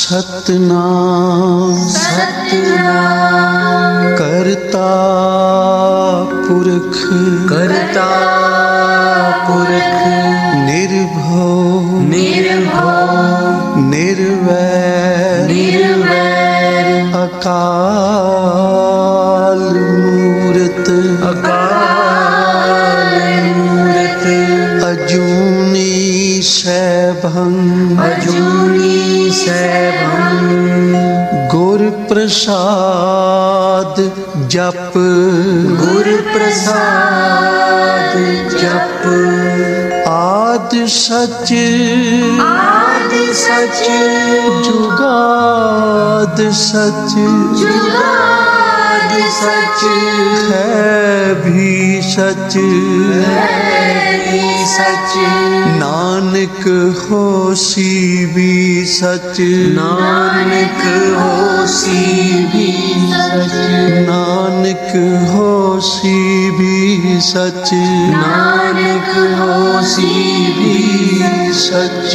सतनाम सतनाम करता पुरख करता पुरख निर्भव निर्भव निर्वैर निर्वैर अकाल मूरत अकाल मूरत अजूनी सैभं अजूनी सैभं गुर प्रसाद जप गुर प्रसाद जप आद सच आदि सच जुगाद सच जुगाद सच है भी सच सच नानक होसी भी सच नानक होसी भी सच नानक होसी भी सच नानक होसी भी सच।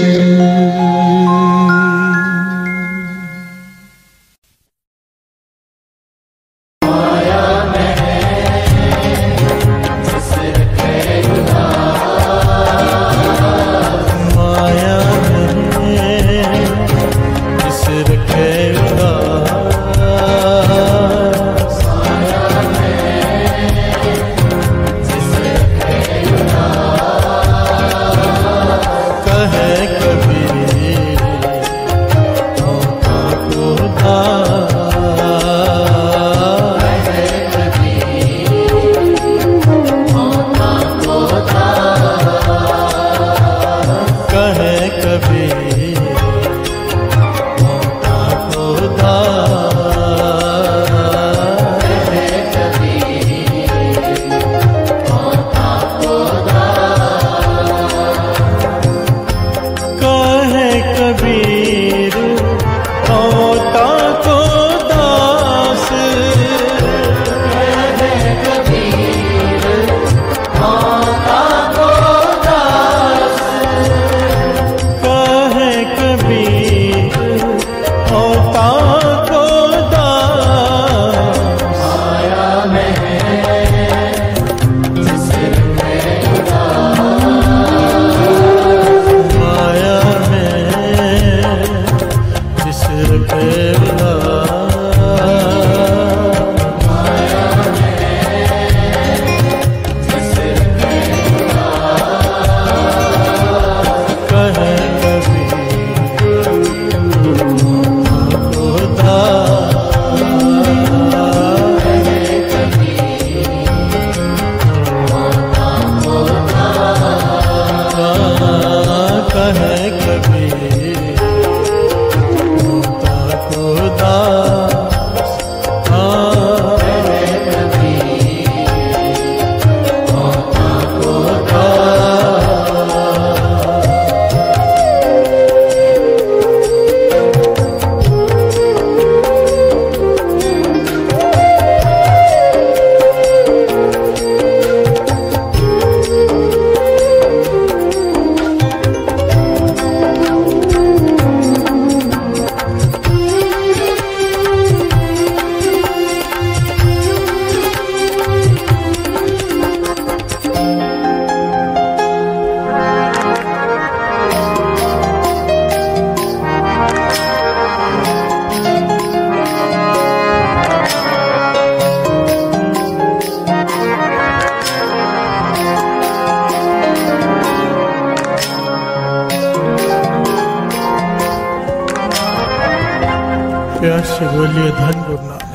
प्यार से बोलिए धन गुरु नानक,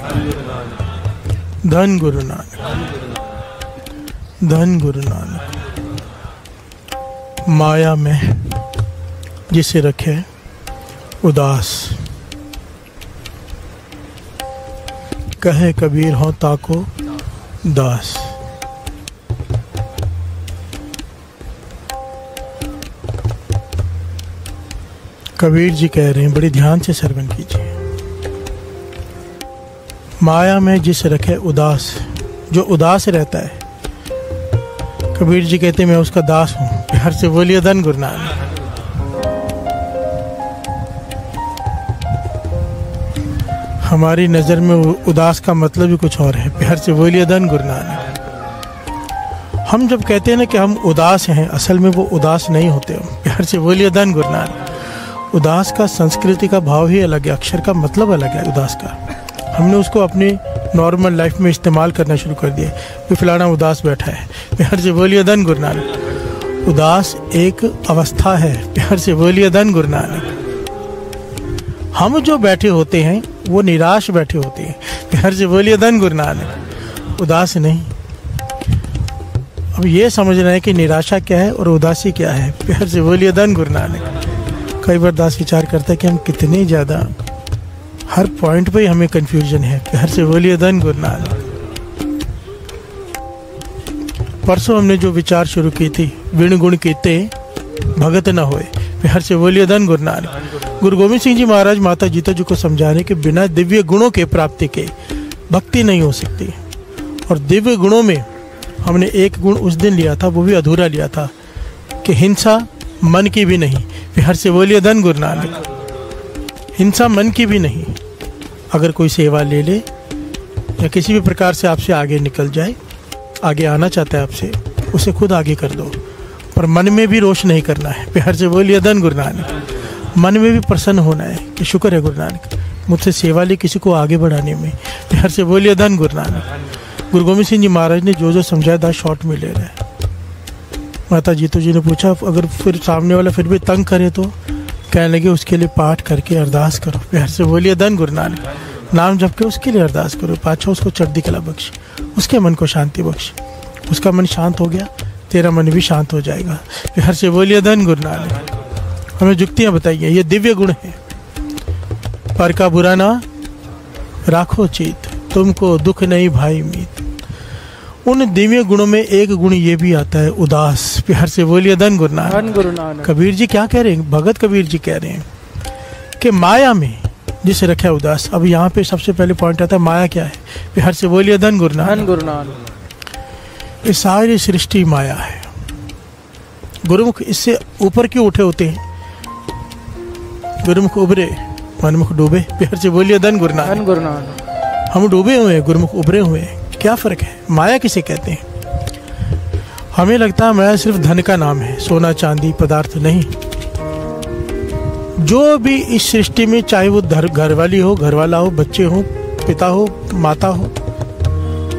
धन गुरु नानक, धन गुरु नानक। माया में जिसे रखे उदास, कहे कबीर हो ताको दास। कबीर जी कह रहे हैं, बड़े ध्यान से श्रवण कीजिए। माया में जिसे रखे उदास, जो उदास रहता है, कबीर जी कहते मैं उसका दास हूं। प्यार से बोलिए धन गुरु नानक। हमारी नज़र में उदास का मतलब ही कुछ और है। प्यार से बोलिए धन गुरु नानक। हम जब कहते हैं ना कि हम उदास हैं, असल में वो उदास नहीं होते। प्यार से बोलिए धन गुरु नानक। उदास का संस्कृति का भाव ही अलग है, अक्षर का मतलब अलग है उदास का। हमने उसको अपनी नॉर्मल लाइफ में इस्तेमाल करना शुरू कर दिया कि फलाना उदास बैठा है। प्यार से बोलिए धन गुरु नानक। उदास एक अवस्था है। प्यार से बोलिए धन गुरु नानक। हम जो बैठे होते हैं वो निराश बैठे होते हैं। प्यार से बोलिए धन गुरु नानक। उदास नहीं। अब ये समझना है कि निराशा क्या है और उदासी क्या है। प्यार से बोलिए धन गुरु नानक। कई बार दास विचार करता है कि हम कितने ज़्यादा हर पॉइंट पे हमें कंफ्यूजन है। प्यार से बोलिए धन गुरु नानक। परसों हमने जो विचार शुरू की थी, विण गुण कीते भगत न होए। प्यार से बोलिए धन गुरु नानक। गुरु गोविंद सिंह जी महाराज माता जीता जी को समझा रहे कि बिना दिव्य गुणों के प्राप्ति के भक्ति नहीं हो सकती। और दिव्य गुणों में हमने एक गुण उस दिन लिया था, वो भी अधूरा लिया था, कि हिंसा मन की भी नहीं। प्यार से बोलिए धन गुरु नानक। हिंसा मन की भी नहीं। अगर कोई सेवा ले ले या किसी भी प्रकार से आपसे आगे निकल जाए, आगे आना चाहता है आपसे, उसे खुद आगे कर दो, पर मन में भी रोष नहीं करना है। प्यार से बोलिए धन गुरु नानक। मन में भी प्रसन्न होना है कि शुक्र है गुरु नानक मुझसे सेवा ली किसी को आगे बढ़ाने में। प्यार से बोलिए धन गुरु नानक। गुरु गोविंद सिंह जी महाराज ने जो जो समझाया था शॉर्ट में ले रहे हैं। माता जीतो जी ने पूछा अगर फिर सामने वाला फिर भी तंग करे तो, कहने लगे उसके लिए पाठ करके अरदास करो। प्यार से बोलिए धन गुरु नानक। नाम जप के उसके लिए अरदास करो, पाछा उसको चढ़ती कला बख्श, उसके मन को शांति बख्श। उसका मन शांत हो गया, तेरा मन भी शांत हो जाएगा। प्यार से बोलिए धन गुरु नानक। हमें जुक्तियाँ बताइए, ये दिव्य गुण है। पर का बुरा ना राखो चीत, तुमको दुख नहीं भाई मीत। उन दिव्य गुणों में एक गुण ये भी आता है उदास। प्यार से बोलिए धन गुरु नानक। कबीर जी क्या कह रहे हैं? भगत कबीर जी कह रहे हैं कि माया में जिसे रखा है उदास। अब यहाँ पे सबसे पहले पॉइंट आता है माया क्या है। प्यार से बोलिए धन गुरु नानक। ये सारी सृष्टि माया है। गुरुमुख इससे ऊपर क्यों उठे होते हैं? गुरुमुख उभरे मनमुख डूबे। प्यार से बोलिए धन गुरु नानक। हम डूबे हुए हैं, गुरुमुख उभरे हुए हैं। क्या फर्क है? माया किसे कहते हैं? हमें लगता है माया सिर्फ धन का नाम है, सोना चांदी पदार्थ नहीं। जो भी इस सृष्टि में, चाहे वो घर वाली हो, घर वाला हो, बच्चे हो, पिता हो, माता हो,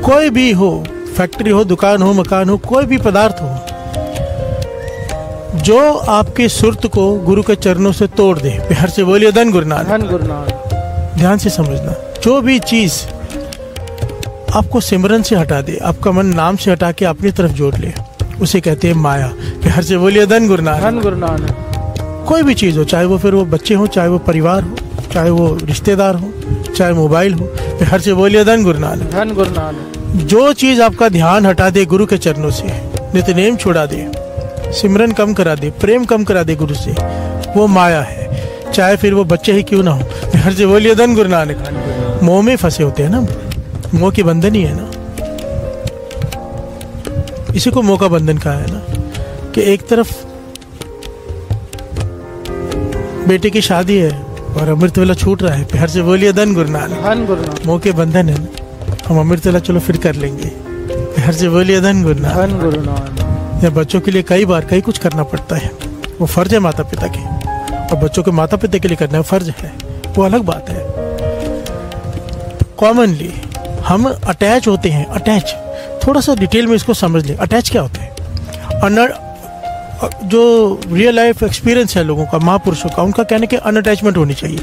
कोई भी हो, फैक्ट्री हो, दुकान हो, मकान हो, कोई भी पदार्थ हो, जो आपके सुरत को गुरु के चरणों से तोड़ दे। प्यार से बोलिए धन गुरु नानक। ध्यान से समझना, जो भी चीज आपको सिमरन से हटा दे, आपका मन नाम से हटा के अपनी तरफ जोड़ ले, उसे कहते हैं माया। प्यार से बोलिए धन गुरु नानक। कोई भी चीज हो, चाहे वो फिर वो बच्चे हो, चाहे वो परिवार हो, चाहे वो रिश्तेदार हो, चाहे मोबाइल हो। प्यार से बोलिए धन गुरु नानक। जो चीज आपका ध्यान हटा दे गुरु के चरणों से, नित्यनेम छुड़ा दे, सिमरन कम करा दे, प्रेम कम करा दे गुरु से, वो माया है। चाहे फिर वो बच्चे ही क्यों ना हो। प्यार से बोलिए धन गुरु नानक। मोह में फंसे होते हैं ना, मोह के बंधन ही है ना, इसी को मोह का बंधन कहा है ना, कि एक तरफ बेटे की शादी है और अमृत वेला छूट रहा है। प्यार से बोलिए धन गुरु नानक। मोह के बंधन है ना, हम अमृत वेला चलो फिर कर लेंगे। प्यार से बोलिए धन गुरु नानक। या बच्चों के लिए कई बार कई कुछ करना पड़ता है, वो फर्ज है माता पिता के, और बच्चों के माता पिता के लिए करना फर्ज है, वो अलग बात है। कॉमनली हम अटैच होते हैं। अटैच थोड़ा सा डिटेल में इसको समझ लें। अटैच क्या होता है? जो रियल लाइफ एक्सपीरियंस है लोगों का, महापुरुषों का, उनका कहने के अनअटैचमेंट होनी चाहिए।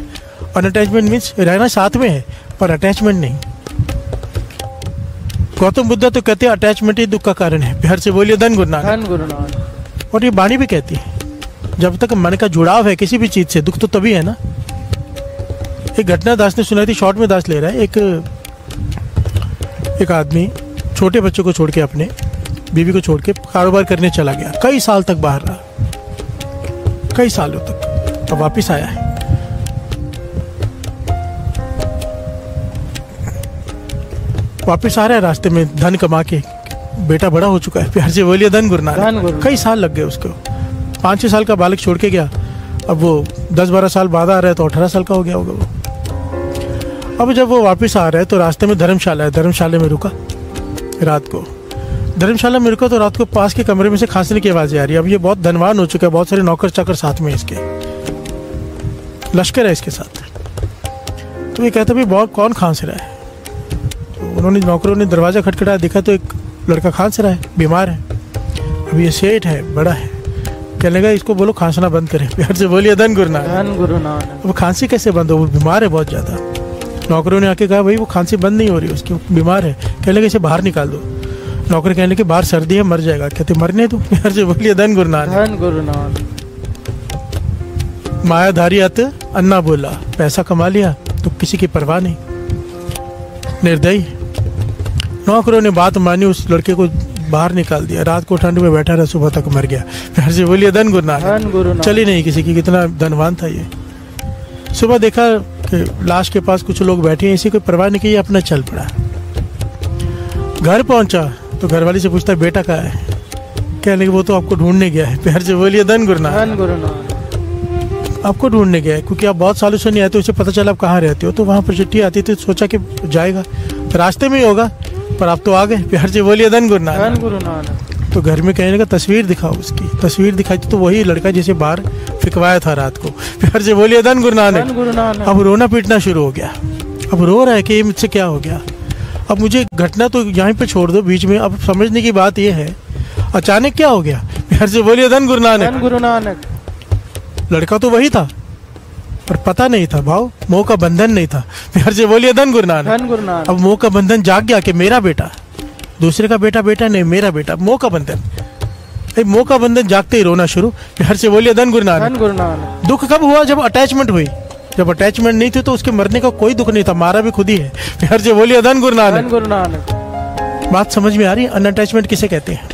अनअटैचमेंट मीन्स रहना साथ में है पर अटैचमेंट नहीं। गौतम बुद्ध तो कहते हैं अटैचमेंट ही दुख का कारण है। प्यार से बोलिए धन गुरु नानक। और ये बाणी भी कहती है, जब तक मन का जुड़ाव है किसी भी चीज से, दुख तो तभी है ना। एक घटना दास ने सुनाई थी, शॉर्ट में दास ले रहा है। एक आदमी छोटे बच्चों को छोड़ के, अपने बीवी को छोड़ के कारोबार करने चला गया। कई साल तक बाहर रहा, कई सालों तक, अब वापिस आया है। वापिस आ रहा है, रास्ते में धन कमा के, बेटा बड़ा हो चुका है। प्यार से बोलिए धन गुरु नानक। कई साल लग गए उसको, 5-6 साल का बालक छोड़ के गया। अब वो 10-12 साल बाद आ रहा है तो 18 साल का हो गया होगा वो। अब जब वो वापस आ रहा है तो रास्ते में धर्मशाला है, धर्मशाला में रुका रात को। धर्मशाला में रुका तो रात को पास के कमरे में से खांसने की आवाज़ें आ रही है। अब ये बहुत धनवान हो चुका है, बहुत सारे नौकर चाकर साथ में इसके, लश्कर है इसके साथ। तो ये कहता भाई बहुत कौन खांस रहा है? तो उन्होंने नौकरों ने दरवाज़ा खटखटाया, देखा तो एक लड़का खांस रहा है, बीमार है। अब ये सेठ है, बड़ा है, कहने लगा इसको बोलो खांसना बंद करे। प्यार से बोलिए धन गुरु नानक। अब खांसी कैसे बंद हो, वो बीमार है बहुत ज़्यादा। नौकरों ने आके कहा भाई वो खांसी बंद नहीं हो रही, उसकी बीमार है। कहने लगे इसे बाहर निकाल दो। नौकर कहने लगे बाहर सर्दी है, मर जाएगा। कहते मरने दो। प्यार से बोलिए धन गुरु नानक। मायाधारी अत अन्ना बोला, पैसा कमा लिया तो किसी की परवाह नहीं, निर्दयी। नौकरों ने बात मानी, उस लड़के को बाहर निकाल दिया। रात को ठंड में बैठा रहा, सुबह तक मर गया। प्यार से बोलिए धन गुरु नानक। चली नहीं किसी की, कितना धनवान था ये। सुबह देखा कि लाश के पास कुछ लोग बैठे हैं, इसी को परवाह नहीं की, अपना चल पड़ा। घर पहुंचा तो घरवाली से पूछता बेटा कहाँ है? कहने लगे वो तो आपको ढूंढने गया है। प्यार से बोलिए धन गुरु नानक। आपको ढूंढने गया है क्योंकि आप बहुत सालों से नहीं आते, उसे पता चला आप कहाँ रहते हो, तो वहाँ पर चिट्ठी आती थी, सोचा कि जाएगा रास्ते में ही होगा, पर आप तो आ गए। प्यार से बोलिए धन गुरु नानक। तो घर में कहने लगा तस्वीर दिखाओ उसकी। तस्वीर दिखाई तो वही लड़का जिसे बाहर फिकवाया था रात को। प्यार से बोलिए धन गुरु नानक। अब रोना पीटना शुरू हो गया। अब रो रहा है कि ये मुझसे क्या हो गया। अब मुझे घटना तो यहीं पे छोड़ दो बीच में, अब समझने की बात यह है अचानक क्या हो गया। प्यार से बोलिए धन गुरु नानक। लड़का तो वही था पर पता नहीं था भाव, मोह का बंधन नहीं था। प्यार से बोलिए धन गुरु नानक। अब मोह का बंधन जाग गया कि मेरा बेटा, दूसरे का बेटा बेटा नहीं, मेरा बेटा। मोह का बंधन, मोह का बंधन जागते ही रोना शुरू। प्यार से बोलिए धन गुरु नानक। दुख कब हुआ? जब अटैचमेंट हुई। जब अटैचमेंट नहीं थी तो उसके मरने का कोई दुख नहीं था, मारा भी खुद ही है। प्यार से बोलिए धन गुरु नानक। बात समझ में आ रही है? अनअटैचमेंट किसे कहते हैं?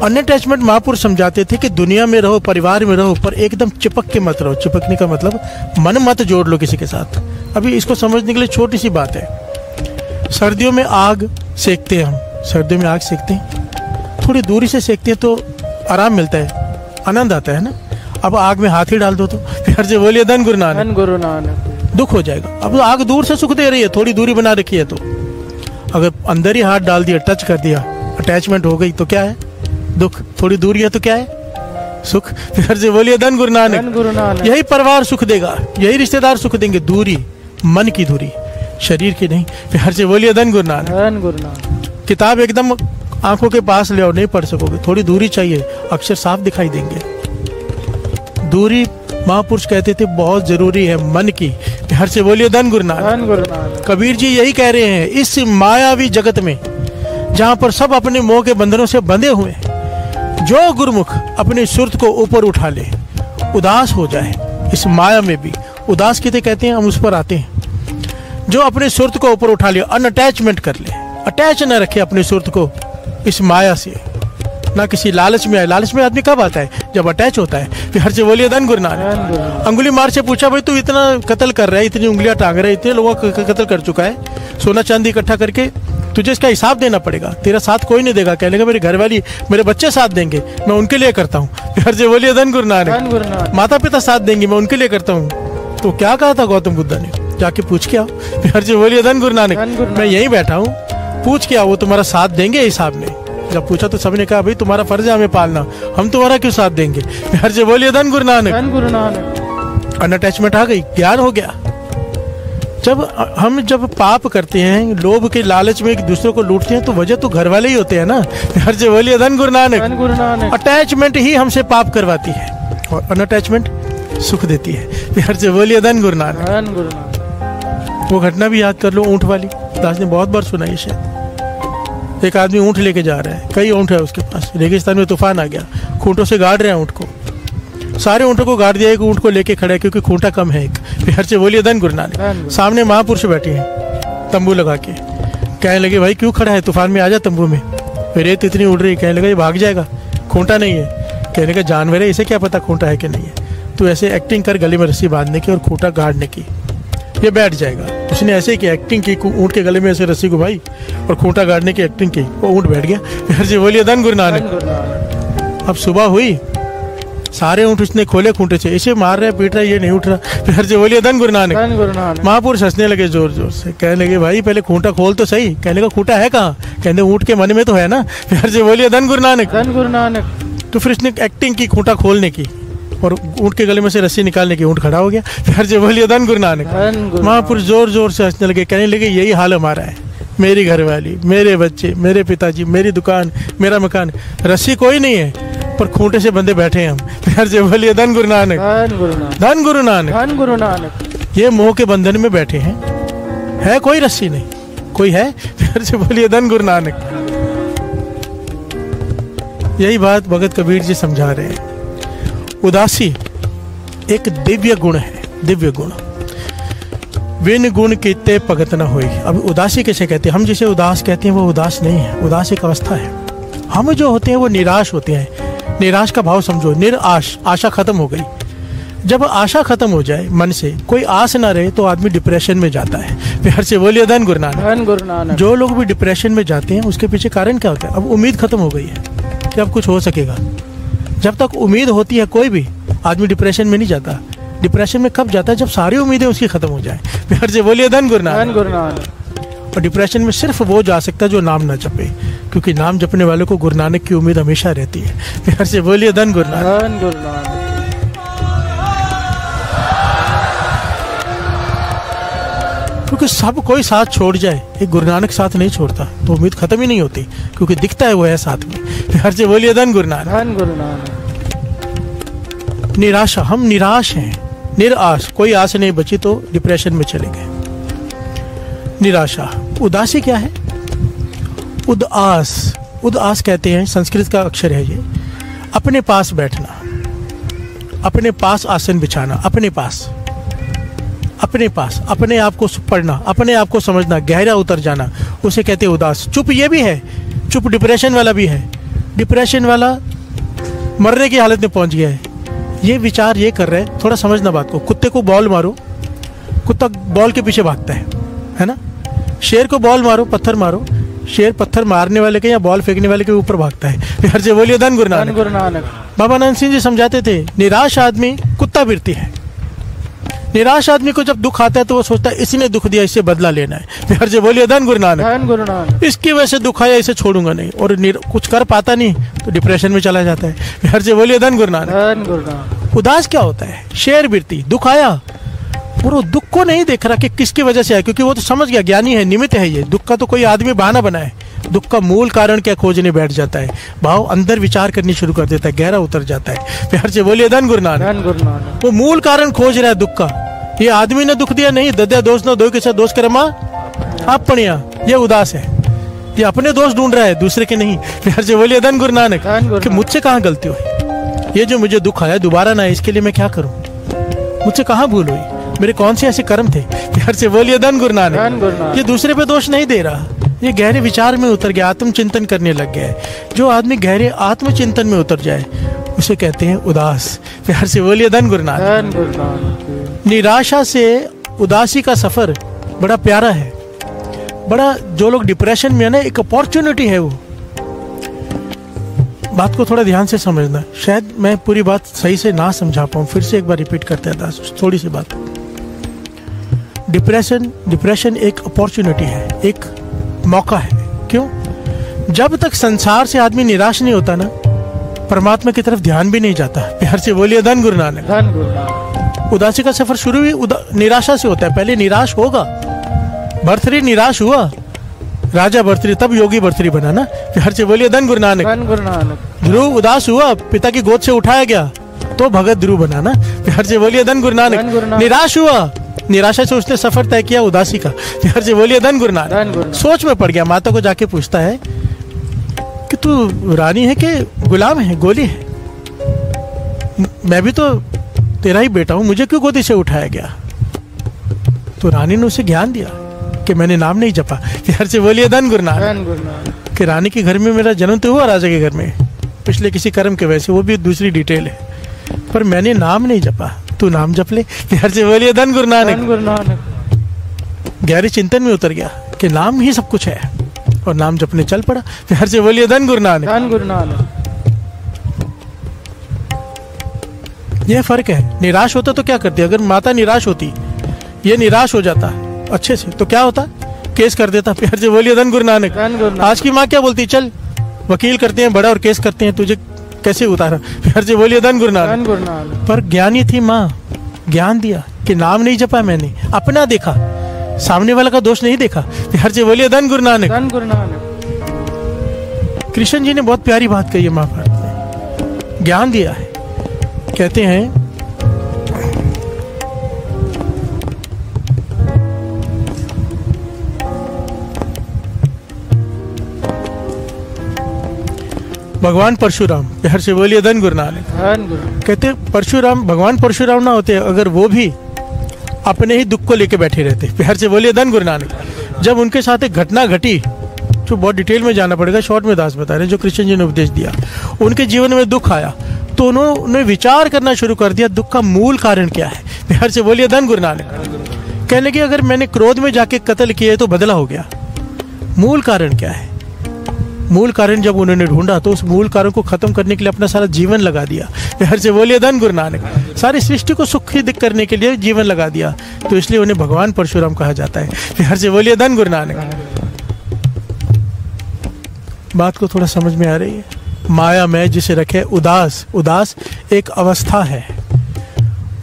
अनअटैचमेंट महापुरुष समझाते थे कि दुनिया में रहो, परिवार में रहो, पर एकदम चिपक के मत रहो। चिपकने का मतलब मन मत जोड़ लो किसी के साथ। अभी इसको समझने के लिए छोटी सी बात है। सर्दियों में आग सेकते हैं हम, सर्दियों में आग सेकते हैं, थोड़ी दूरी से सेकते हैं तो आराम मिलता है, आनंद आता है ना। अब आग में हाथ ही डाल दो तो प्यार से बोलिए धन गुरु नानक। दुख हो जाएगा। अब आग दूर से सुख दे रही है, थोड़ी दूरी बना रखी है, तो अगर अंदर ही हाथ डाल दिया, टच कर दिया, अटैचमेंट हो गई तो क्या है? दुख। थोड़ी दूरी है तो क्या है? सुख। प्यार से बोलिए धन गुरु नानक। यही परिवार सुख देगा, यही रिश्तेदार सुख देंगे। दूरी, मन की दूरी, शरीर की नहीं। प्यार से बोलिए धन गुरु नानक। किताब एकदम आंखों के पास ले आओ, नहीं पढ़ सकोगे, थोड़ी दूरी चाहिए, अक्षर साफ दिखाई देंगे। दूरी महापुरुष कहते थे बहुत जरूरी है मन की। प्यार से बोलिए धन गुरु नानक। कबीर जी यही कह रहे हैं, इस मायावी जगत में जहां पर सब अपने मोह के बंधनों से बंधे हुए हैं, जो गुरुमुख अपनी सुरत को ऊपर उठा ले, उदास हो जाए, इस माया में भी उदास किसे कहते हैं, हम उस पर आते हैं। जो अपनी सुरत को ऊपर उठा ले, अनअटैचमेंट कर ले, अटैच न रखे अपनी सुरत को इस माया से, ना किसी लालच में आए। लालच में आदमी कब आता है? जब अटैच होता है। प्यार से बोलिए धन गुरु नानक। अंगुली मार से पूछा भाई तू इतना कत्ल कर रहा है, इतनी उंगलियां टांग रहा है, इतने लोगों का कत्ल कर चुका है, सोना चांदी इकट्ठा करके, तुझे इसका हिसाब देना पड़ेगा, तेरा साथ कोई नहीं देगा। कहने लगा मेरी घरवाली, मेरे बच्चे साथ देंगे, मैं उनके लिए करता हूँ। प्यार से बोलिए धन गुरु नानक। माता पिता साथ देंगे, मैं उनके लिए करता हूँ। तो क्या कहा था गौतम बुद्ध ने? जाके पूछ के आओ। प्यार से बोलिए धन गुरु नानक। मैं यहीं बैठा हूँ, पूछ के आओ, वो तुम्हारा साथ देंगे हिसाब में। जब पूछा तो सबने कहा भाई तुम्हारा फर्ज है हमें पालना, हम तुम्हारा क्यों साथ देंगे। प्यार से बोलिए धन गुरु नानक। अनअटैचमेंट आ गई, ज्ञान हो गया। जब पाप करते हैं, लोभ के लालच में एक दूसरे को लूटते हैं, तो वजह तो घर वाले ही होते हैं ना। प्यार से बोलिए धन गुरु नानक। अटैचमेंट ही हमसे पाप करवाती है और अनअटैचमेंट सुख देती है। प्यार से बोलिए धन गुरु नानक। वो घटना भी याद कर लो, ऊंट वाली, दास ने बहुत बार सुना ये शायद। एक आदमी ऊंट लेके जा रहा है, कई ऊंट है उसके पास, रेगिस्तान में तूफान आ गया, खूंटों से गाड़ रहे हैं ऊंट को, सारे ऊंटों को गाड़ दिया, एक ऊंट को लेके खड़ा है क्योंकि खूंटा कम है एक। प्यार से बोलिए धन गुरु नानक। सामने महापुरुष बैठे हैं तंबू लगा के, कहने लगे भाई क्यों खड़ा है, तूफान में आ जा तंबू में, रेत इतनी उड़ रही। कहने लगा ये भाग जाएगा, खूंटा नहीं है। कहने का जानवर है, इसे क्या पता खूंटा है कि नहीं है, तो ऐसे एक्टिंग कर गले में रस्सी बांधने की और खूंटा गाड़ने की, ये बैठ जाएगा। उसने ऐसे ही की, एक्टिंग की, ऊंट के गले में ऐसे रस्सी को भाई और खूंटा गाड़ने की एक्टिंग की, वो ऊंट बैठ गया। प्यार से बोलिए धन गुरु नानक। अब सुबह हुई, सारे ऊँट उसने खोले खूंटे से, इसे मार रहे पीट रहे, ये नहीं उठ रहा। फिर से बोलिए धन गुरु नानक। धन गुरु नानक। महापुरुष हंसने लगे जोर जोर से, कहने लगे भाई पहले खूंटा खोल तो सही। कहने का खूंटा है कहाँ? कहने ऊँट के मन में तो है ना। फिर से बोलिए धन गुरु नानक। धन गुरु नानक। तो फिर उसने एक्टिंग की खूंटा खोलने की और ऊँट के गले में से रस्सी निकालने की, ऊँट खड़ा हो गया। फिर से बोलिए धन गुरु नानक। धन गुरु महापुरुष जोर जोर से हंसने लगे, कहने लगे यही हाल हमारा है, मेरी घरवाली, मेरे बच्चे, मेरे पिताजी, मेरी दुकान, मेरा मकान, रस्सी कोई नहीं है पर खूंटे से बंधे बैठे हैं हम। फिर से बोलिए धन गुरु नानक। धन गुरु नानक। धन गुरु नानक। धन गुरु नानक। ये मोह के बंधन में बैठे हैं, है कोई रस्सी नहीं, कोई है? फिर से बोलिए धन गुरु नानक। यही बात भगत कबीर जी समझा रहे हैं। उदासी एक दिव्य गुण है, दिव्य गुण। विन गुण कीते भगत न होई। अब उदासी कैसे कहते हैं? हम जिसे उदास कहते हैं वो उदास नहीं है, उदास एक अवस्था है। हम जो होते हैं वो निराश होते हैं। निराश का भाव समझो, निराश, आशा खत्म हो गई। जब आशा खत्म हो जाए, मन से कोई आस ना रहे, तो आदमी डिप्रेशन में जाता है। फिर से बोलिए धन गुरु नानक। धन गुरु नानक। जो लोग भी डिप्रेशन में जाते हैं उसके पीछे कारण क्या होता है? अब उम्मीद खत्म हो गई है कि अब कुछ हो सकेगा। जब तक उम्मीद होती है कोई भी आदमी डिप्रेशन में नहीं जाता। डिप्रेशन में कब जाता है? जब सारी उम्मीदें उसकी खत्म हो जाए। फिर से बोलिए धन गुरु नानक। धन गुरु नानक। और डिप्रेशन में सिर्फ वो जा सकता है जो नाम ना जपे, क्योंकि नाम जपने वाले को गुरु नानक की उम्मीद हमेशा रहती है। फिर से बोलिए धन गुरु नानक। धन गुरु नानक। क्योंकि सब कोई साथ छोड़ जाए, एक गुरु नानक साथ नहीं छोड़ता, तो उम्मीद खत्म ही नहीं होती, क्योंकि दिखता है वो है साथ में। फिर से बोलिए धन गुरु नानक। धन गुरु नानक। निराशा, हम निराश हैं, निराश, कोई आस नहीं बची तो डिप्रेशन में चले गए। निराशा। उदासी क्या है? उदास, उदास कहते हैं, संस्कृत का अक्षर है ये। अपने पास बैठना, अपने पास आसन बिछाना, अपने पास, अपने पास, अपने आप को पढ़ना, अपने आप को समझना, गहरा उतर जाना, उसे कहते हैं उदास। चुप ये भी है, चुप डिप्रेशन वाला भी है। डिप्रेशन वाला मरने की हालत में पहुंच गया है, ये विचार ये कर रहे हैं। थोड़ा समझना बात को। कुत्ते को बॉल मारो, कुत्ता बॉल के पीछे भागता है ना? शेर को बॉल मारो, पत्थर मारो, शेर पत्थर मारने वाले के या बॉल फेंकने वाले के ऊपर भागता है। फिर से बोलिए धन गुरु नानक। धन गुरु नानक। बाबा नानक सिंह जी समझाते थे, निराश आदमी कुत्ता बिरती है। निराश आदमी को जब दुख आता है तो वो सोचता है इसने दुख दिया, इससे बदला लेना है। फिर से बोलिए धन गुरु नानक। धन गुरु नानक। इसकी वजह से दुख आया, इसे छोड़ूंगा नहीं, और कुछ कर पाता नहीं तो डिप्रेशन में चला जाता है। फिर से बोलिए धन गुरु नानक। धन गुरु नानक। उदास क्या होता है? शेर बिरती, दुख आया और वो दुख को नहीं देख रहा कि किसकी वजह से आया, क्योंकि वो तो समझ गया, ज्ञानी है, निमित्त है ये दुख का, तो कोई आदमी बहाना बनाए। दुख का मूल कारण क्या खोजने बैठ जाता है, भाव अंदर विचार करनी शुरू कर देता है, गहरा उतर जाता है। फिर से बोलिए धन गुरु नानक। धन गुरु नानक। वो मूल कारण खोज रहा है दुख का। ये आदमी ने दुख दिया नहीं, दद्या दोष न दो के साथ दोष करमा आप पढ़िया, ये उदास है। ये अपने दोष ढूंढ रहा है, दूसरे के नहीं। फिर से बोलिए धन गुरु नानक। धन गुरु कि मुझसे कहाँ गलती हुई, ये जो मुझे दुख आया दोबारा ना, इसके लिए मैं क्या करूं, मुझसे कहाँ भूल हुई, मेरे कौन से ऐसे कर्म थे। फिर से बोलिए धन गुरु धन नानक। गुरु नानक। ये दूसरे पे दोष नहीं दे रहा, ये गहरे विचार में उतर गया, आत्मचिंतन करने लग गया है। जो आदमी गहरे आत्मचिंतन में उतर जाए उसे कहते हैं उदास। फिर से बोलिए धन गुरु नानक। धन गुरु नानक। निराशा से उदासी का सफर बड़ा प्यारा है, बड़ा, जो लोग डिप्रेशन में है ना, एक अपॉर्चुनिटी है वो। बात को थोड़ा ध्यान से समझना, शायद मैं पूरी बात सही से ना समझा पाऊं, फिर से एक बार रिपीट करते हैं थोड़ी सी बात। डिप्रेशन एक अपॉर्चुनिटी है, एक मौका है। क्यों? जब तक संसार से आदमी निराश नहीं होता ना, परमात्मा की तरफ ध्यान भी नहीं जाता। प्यार से बोलिए धन गुरु नानक। धन गुरु नानक। उदासी का सफर शुरू ही निराशा से होता है। पहले निराश होगा, भर्तृहरि निराश हुआ, राजा भर्तृहरि, तब योगी भर्तृहरि बना ना। प्यार से बोलिए धन गुरु नानक। धन गुरु नानक। ध्रुव उदास हुआ, पिता की गोद से उठाया गया, तो भगत ध्रुव बना ना। प्यार से बोलिए धन गुरु धन गुरु नानक। नानक। निराश हुआ, निराशा से उसने सफर तय किया उदासी का। प्यार से बोलिए धन गुरु धन नानक। गुरु। सोच में पड़ गया, माता को जाके पूछता है कि तू रानी है कि गुलाम है, गोली है? मैं भी तो तेरा ही बेटा हूं, मुझे क्यों गोदी से उठाया गया? तो रानी ने उसे ज्ञान दिया कि मैंने नाम नहीं जपा। प्यार से बोलिए धन गुरु नानक। धन गुरु नानक। कि रानी के घर में मेरा जन्म तो हुआ, राजा के घर में, पिछले किसी कर्म के वजह से, वो भी दूसरी डिटेल है, पर मैंने नाम नहीं जपा, तू नाम जप ले। प्यार से बोलिए धन गुरु नानक। धन गुरु नानक। गहरे चिंतन में उतर गया कि नाम ही सब कुछ है, और नाम जपने चल पड़ा। प्यार से बोलिए धन गुरु नानक। धन गुरु नानक। यह फर्क है। निराश होता तो क्या करती? अगर माता निराश होती, ये निराश हो जाता अच्छे से, तो क्या होता? केस कर देता। प्यार से बोलिए धन गुरु नानक। आज की माँ क्या बोलती? चल वकील करते हैं बड़ा और केस करते हैं, तुझे कैसे उतारा? प्यार से बोलिए धन गुरु नानक। पर ज्ञानी थी माँ, ज्ञान दिया कि नाम नहीं जपा मैंने, अपना देखा, सामने वाला का दोष नहीं देखा। प्यार से बोलिए धन गुरु नानक। कृष्ण जी ने बहुत प्यारी बात कही है महाभारत में, ज्ञान दिया है। कहते हैं भगवान परशुराम, प्यार से बोलिए धन गुरु नानक। कहते परशुराम, भगवान परशुराम ना होते अगर वो भी अपने ही दुख को लेके बैठे रहते। प्यार से बोलिए धन गुरु नानक। जब उनके साथ एक घटना घटी, जो बहुत डिटेल में जाना पड़ेगा, शॉर्ट में दास बता रहे, जो कृष्ण जी ने उपदेश दिया, उनके जीवन में दुख आया तो उन्होंने विचार करना शुरू कर दिया, दुख का मूल कारण क्या है। प्यार से बोलिए धन गुरु नानक। कहने कि अगर मैंने क्रोध में जाके कत्ल किए तो बदला हो गया, मूल कारण क्या है? मूल कारण जब उन्होंने ढूंढा तो उस मूल कारण को खत्म करने के लिए अपना सारा जीवन लगा दिया। प्यार से बोलिए धन गुरु नानक। सारी सृष्टि को सुखी करने के लिए जीवन लगा दिया, तो इसलिए उन्हें भगवान परशुराम कहा जाता है। प्यार से बोलिए धन गुरु नानक। बात को थोड़ा समझ में आ रही है? माया में जिसे रखे उदास, उदास एक अवस्था है,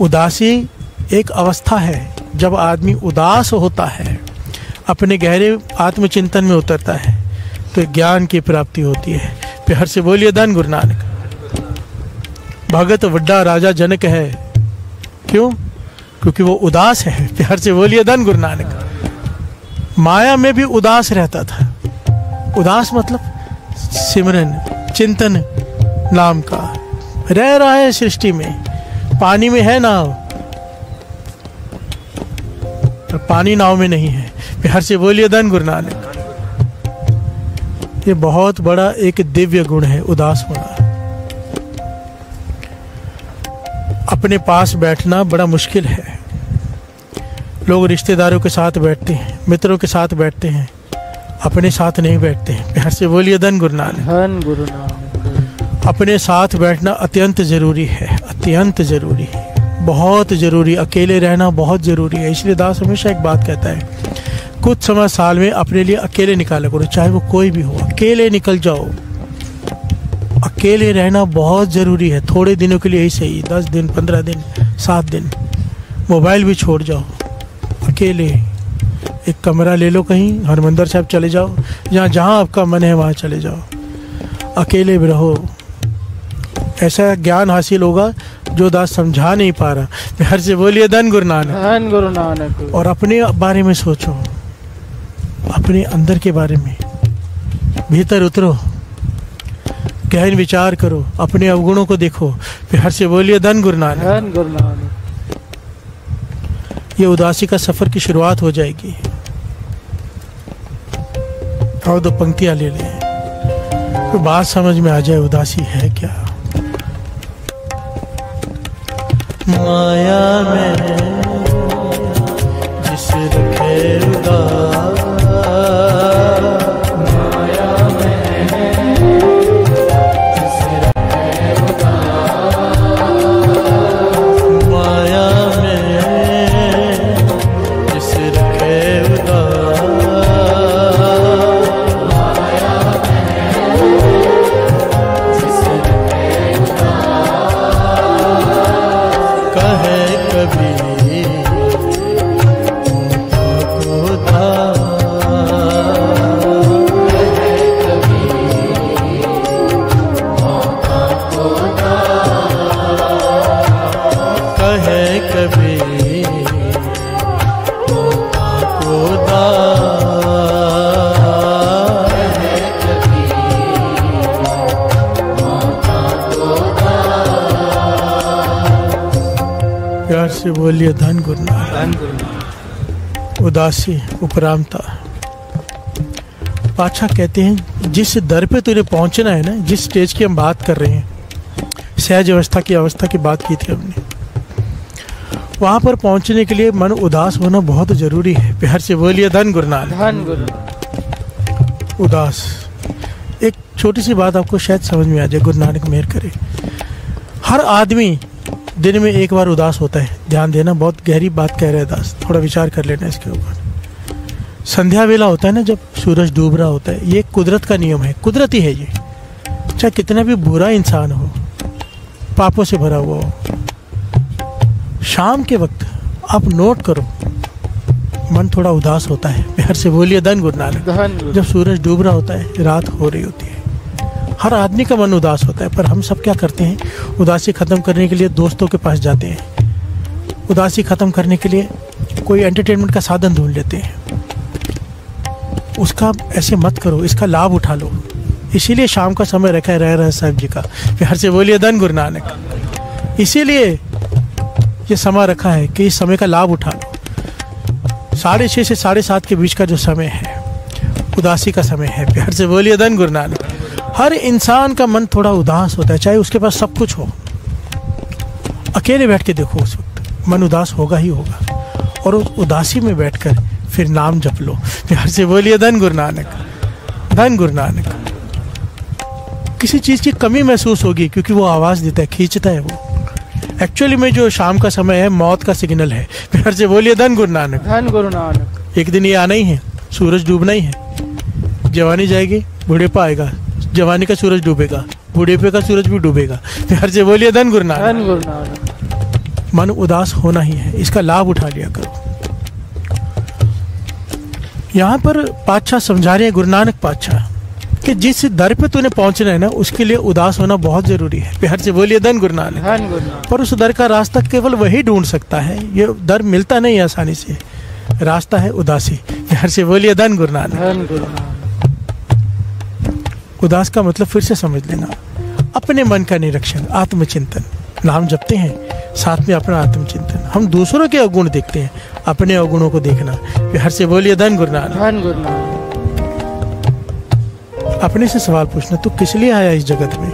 उदासी एक अवस्था है। जब आदमी उदास होता है, अपने गहरे आत्मचिंतन में उतरता है, तो ज्ञान की प्राप्ति होती है। प्यार से बोलिए धन गुरु नानक। भगत वड्डा राजा जनक है, क्यों? क्योंकि वो उदास है। प्यार से बोलिए धन गुरु नानक। माया में भी उदास रहता था। उदास मतलब सिमरन चिंतन नाम का, रह रहा है सृष्टि में, पानी में है नाव, पर पानी नाव में नहीं है। प्यार से बोलिए धन गुरु नानक। ये बहुत बड़ा एक दिव्य गुण है, उदास होना। अपने पास बैठना बड़ा मुश्किल है। लोग रिश्तेदारों के साथ बैठते हैं, मित्रों के साथ बैठते हैं, अपने साथ नहीं बैठते हैं। प्यार से बोलिए धन गुरु नानक। धन गुरु नानक। अपने साथ बैठना अत्यंत जरूरी है, अत्यंत जरूरी है, बहुत जरूरी। अकेले रहना बहुत जरूरी है। इसलिए दास हमेशा एक बात कहता है, कुछ समय साल में अपने लिए अकेले निकाला करो, चाहे वो कोई भी हो, अकेले निकल जाओ। अकेले रहना बहुत जरूरी है। थोड़े दिनों के लिए ही सही, 10 दिन 15 दिन 7 दिन, मोबाइल भी छोड़ जाओ, अकेले एक कमरा ले लो, कहीं हरमंदिर साहब चले जाओ, जहाँ आपका मन है वहाँ चले जाओ, अकेले भी रहो। ऐसा ज्ञान हासिल होगा जो दास समझा नहीं पा रहा। प्यार से बोलिए धन गुरु नानक। धन गुरु नानक। और अपने बारे में सोचो, अपने अंदर के बारे में, भीतर उतरो, गहन विचार करो, अपने अवगुणों को देखो। प्यार से बोलिए धन गुरु नानक। धन गुरु नानक। ये उदासी का सफर की शुरुआत हो जाएगी। और 2 पंक्तियां ले लें तो बात समझ में आ जाए उदासी है क्या। माया में जिस रखे उदास, माया में जिस रखे उदास, माया में जिस रखे उदास, माया में जिस रखे उदास, कहे कभी खुदा, कहे कभी खुदा, कहे कभी खुदा, कहे कभी प्यार से बोलिए धन गुरु नानक। उदासी उपरामता। पाछा कहते हैं जिस दर पे तुझे पहुंचना है ना, जिस स्टेज की हम बात कर रहे हैं, सहज अवस्था की बात की थी हमने, वहां पर पहुंचने के लिए मन उदास होना बहुत जरूरी है। प्यार से बोलिए धन गुरु नानक। धन गुरु। उदास, एक छोटी सी बात आपको शायद समझ में आ जाए, गुरु नानक मेहर करे। हर आदमी दिन में एक बार उदास होता है। ध्यान देना, बहुत गहरी बात कह रहे हैं दास, थोड़ा विचार कर लेना इसके ऊपर। संध्या वेला होता है ना, जब सूरज डूब रहा होता है, ये कुदरत का नियम है, कुदरती है ये। चाहे कितना भी बुरा इंसान हो, पापों से भरा हुआ हो, शाम के वक्त आप नोट करो, मन थोड़ा उदास होता है। प्यार से बोलिए धन गुरु नानक। जब सूरज डूब रहा होता है, रात हो रही होती है, हर आदमी का मन उदास होता है। पर हम सब क्या करते हैं, उदासी खत्म करने के लिए दोस्तों के पास जाते हैं, उदासी खत्म करने के लिए कोई एंटरटेनमेंट का साधन ढूंढ लेते हैं। उसका ऐसे मत करो, इसका लाभ उठा लो। इसीलिए शाम का समय रखा है रह साहब जी का। प्यार से बोलिए धन गुरु नानक। इसीलिए ये समय रखा है कि इस समय का लाभ उठा लो। 6:30 से 7:30 के बीच का जो समय है, उदासी का समय है। प्यार से बोलिए धन गुरु नानक। हर इंसान का मन थोड़ा उदास होता है, चाहे उसके पास सब कुछ हो। अकेले बैठ के देखो, उस वक्त मन उदास होगा ही होगा। और उस उदासी में बैठकर फिर नाम जप लो। प्यार से बोलिए धन गुरु नानक, धन गुरु नानक। किसी चीज की कमी महसूस होगी, क्योंकि वो आवाज देता है, खींचता है वो। एक्चुअली में जो शाम का समय है, मौत का सिग्नल है। प्यार से बोलिए धन गुरु नानक, धन गुरु नानक। एक दिन ये आना ही है, सूरज डूबना ही है। जवानी जाएगी, बुढ़ेपा आएगा, जवानी का सूरज डूबेगा, बुढ़ेपे का सूरज भी डूबेगा। प्यार से बोलिए धन गुरु नानक, धन गुरु नानक। मन उदास होना ही है, इसका लाभ उठा लिया करो। यहाँ पर पातशाह समझा रहे हैं, गुरु नानक पातशाह, कि जिस दर पे तूने पहुंचना है ना, उसके लिए उदास होना बहुत जरूरी है। प्यार से बोलिए धन गुरु नानक, धन गुरु नानक। पर उस दर का रास्ता केवल वही ढूंढ सकता है, ये दर मिलता नहीं आसानी से। रास्ता है उदासी। प्यार से बोलिए धन गुरु नानक, धन गुरु नानक। उदास का मतलब फिर से समझ लेना, अपने मन का निरीक्षण, आत्मचिंतन। नाम जपते हैं, साथ में अपना आत्मचिंतन। हम दूसरों के अवगुण देखते हैं, अपने अवगुणों को देखना। प्यार से बोलिए धन गुरु नानक, धन गुरु नानक। अपने से सवाल पूछना, तू किस लिए आया इस जगत में?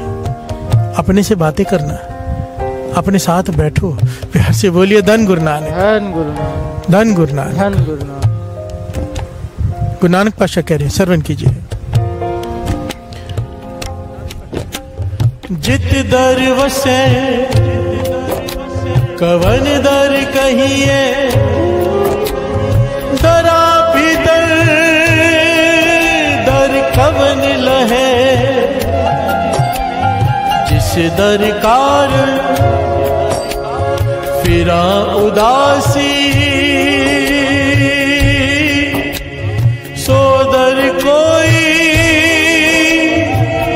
अपने से बातें करना, अपने साथ बैठो। प्यार से बोलिए धन गुरु नानक, धन गुरु नानक। धन गुरु नानक। धन गुरु नानक। गुरु नानक पातशाह कह रहे हैं, श्रवण कीजिए। जित दर वसे कवन दर कहिए, दरा भीतर दर कवन लहे। जिस दर कारण फिरा उदासी, सो दर कोई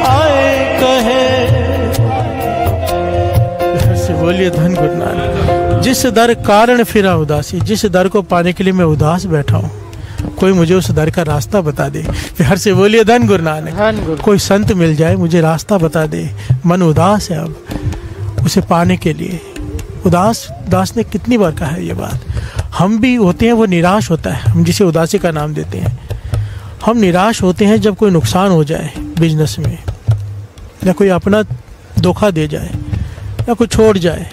आए कहे। बोलिए धन गुरु नानक। जिस दर कारण फिरा उदासी, जिस दर को पाने के लिए मैं उदास बैठा हूँ, कोई मुझे उस दर का रास्ता बता दे। प्यार से बोलिए धन गुरु नानक। धन गुरु। कोई संत मिल जाए, मुझे रास्ता बता दे। मन उदास है, अब उसे पाने के लिए उदास। दास ने कितनी बार कहा है ये बात। हम भी होते हैं, वो निराश होता है, हम जिसे उदासी का नाम देते हैं। हम निराश होते हैं जब कोई नुकसान हो जाए बिजनेस में, या कोई अपना धोखा दे जाए, या कोई छोड़ जाए।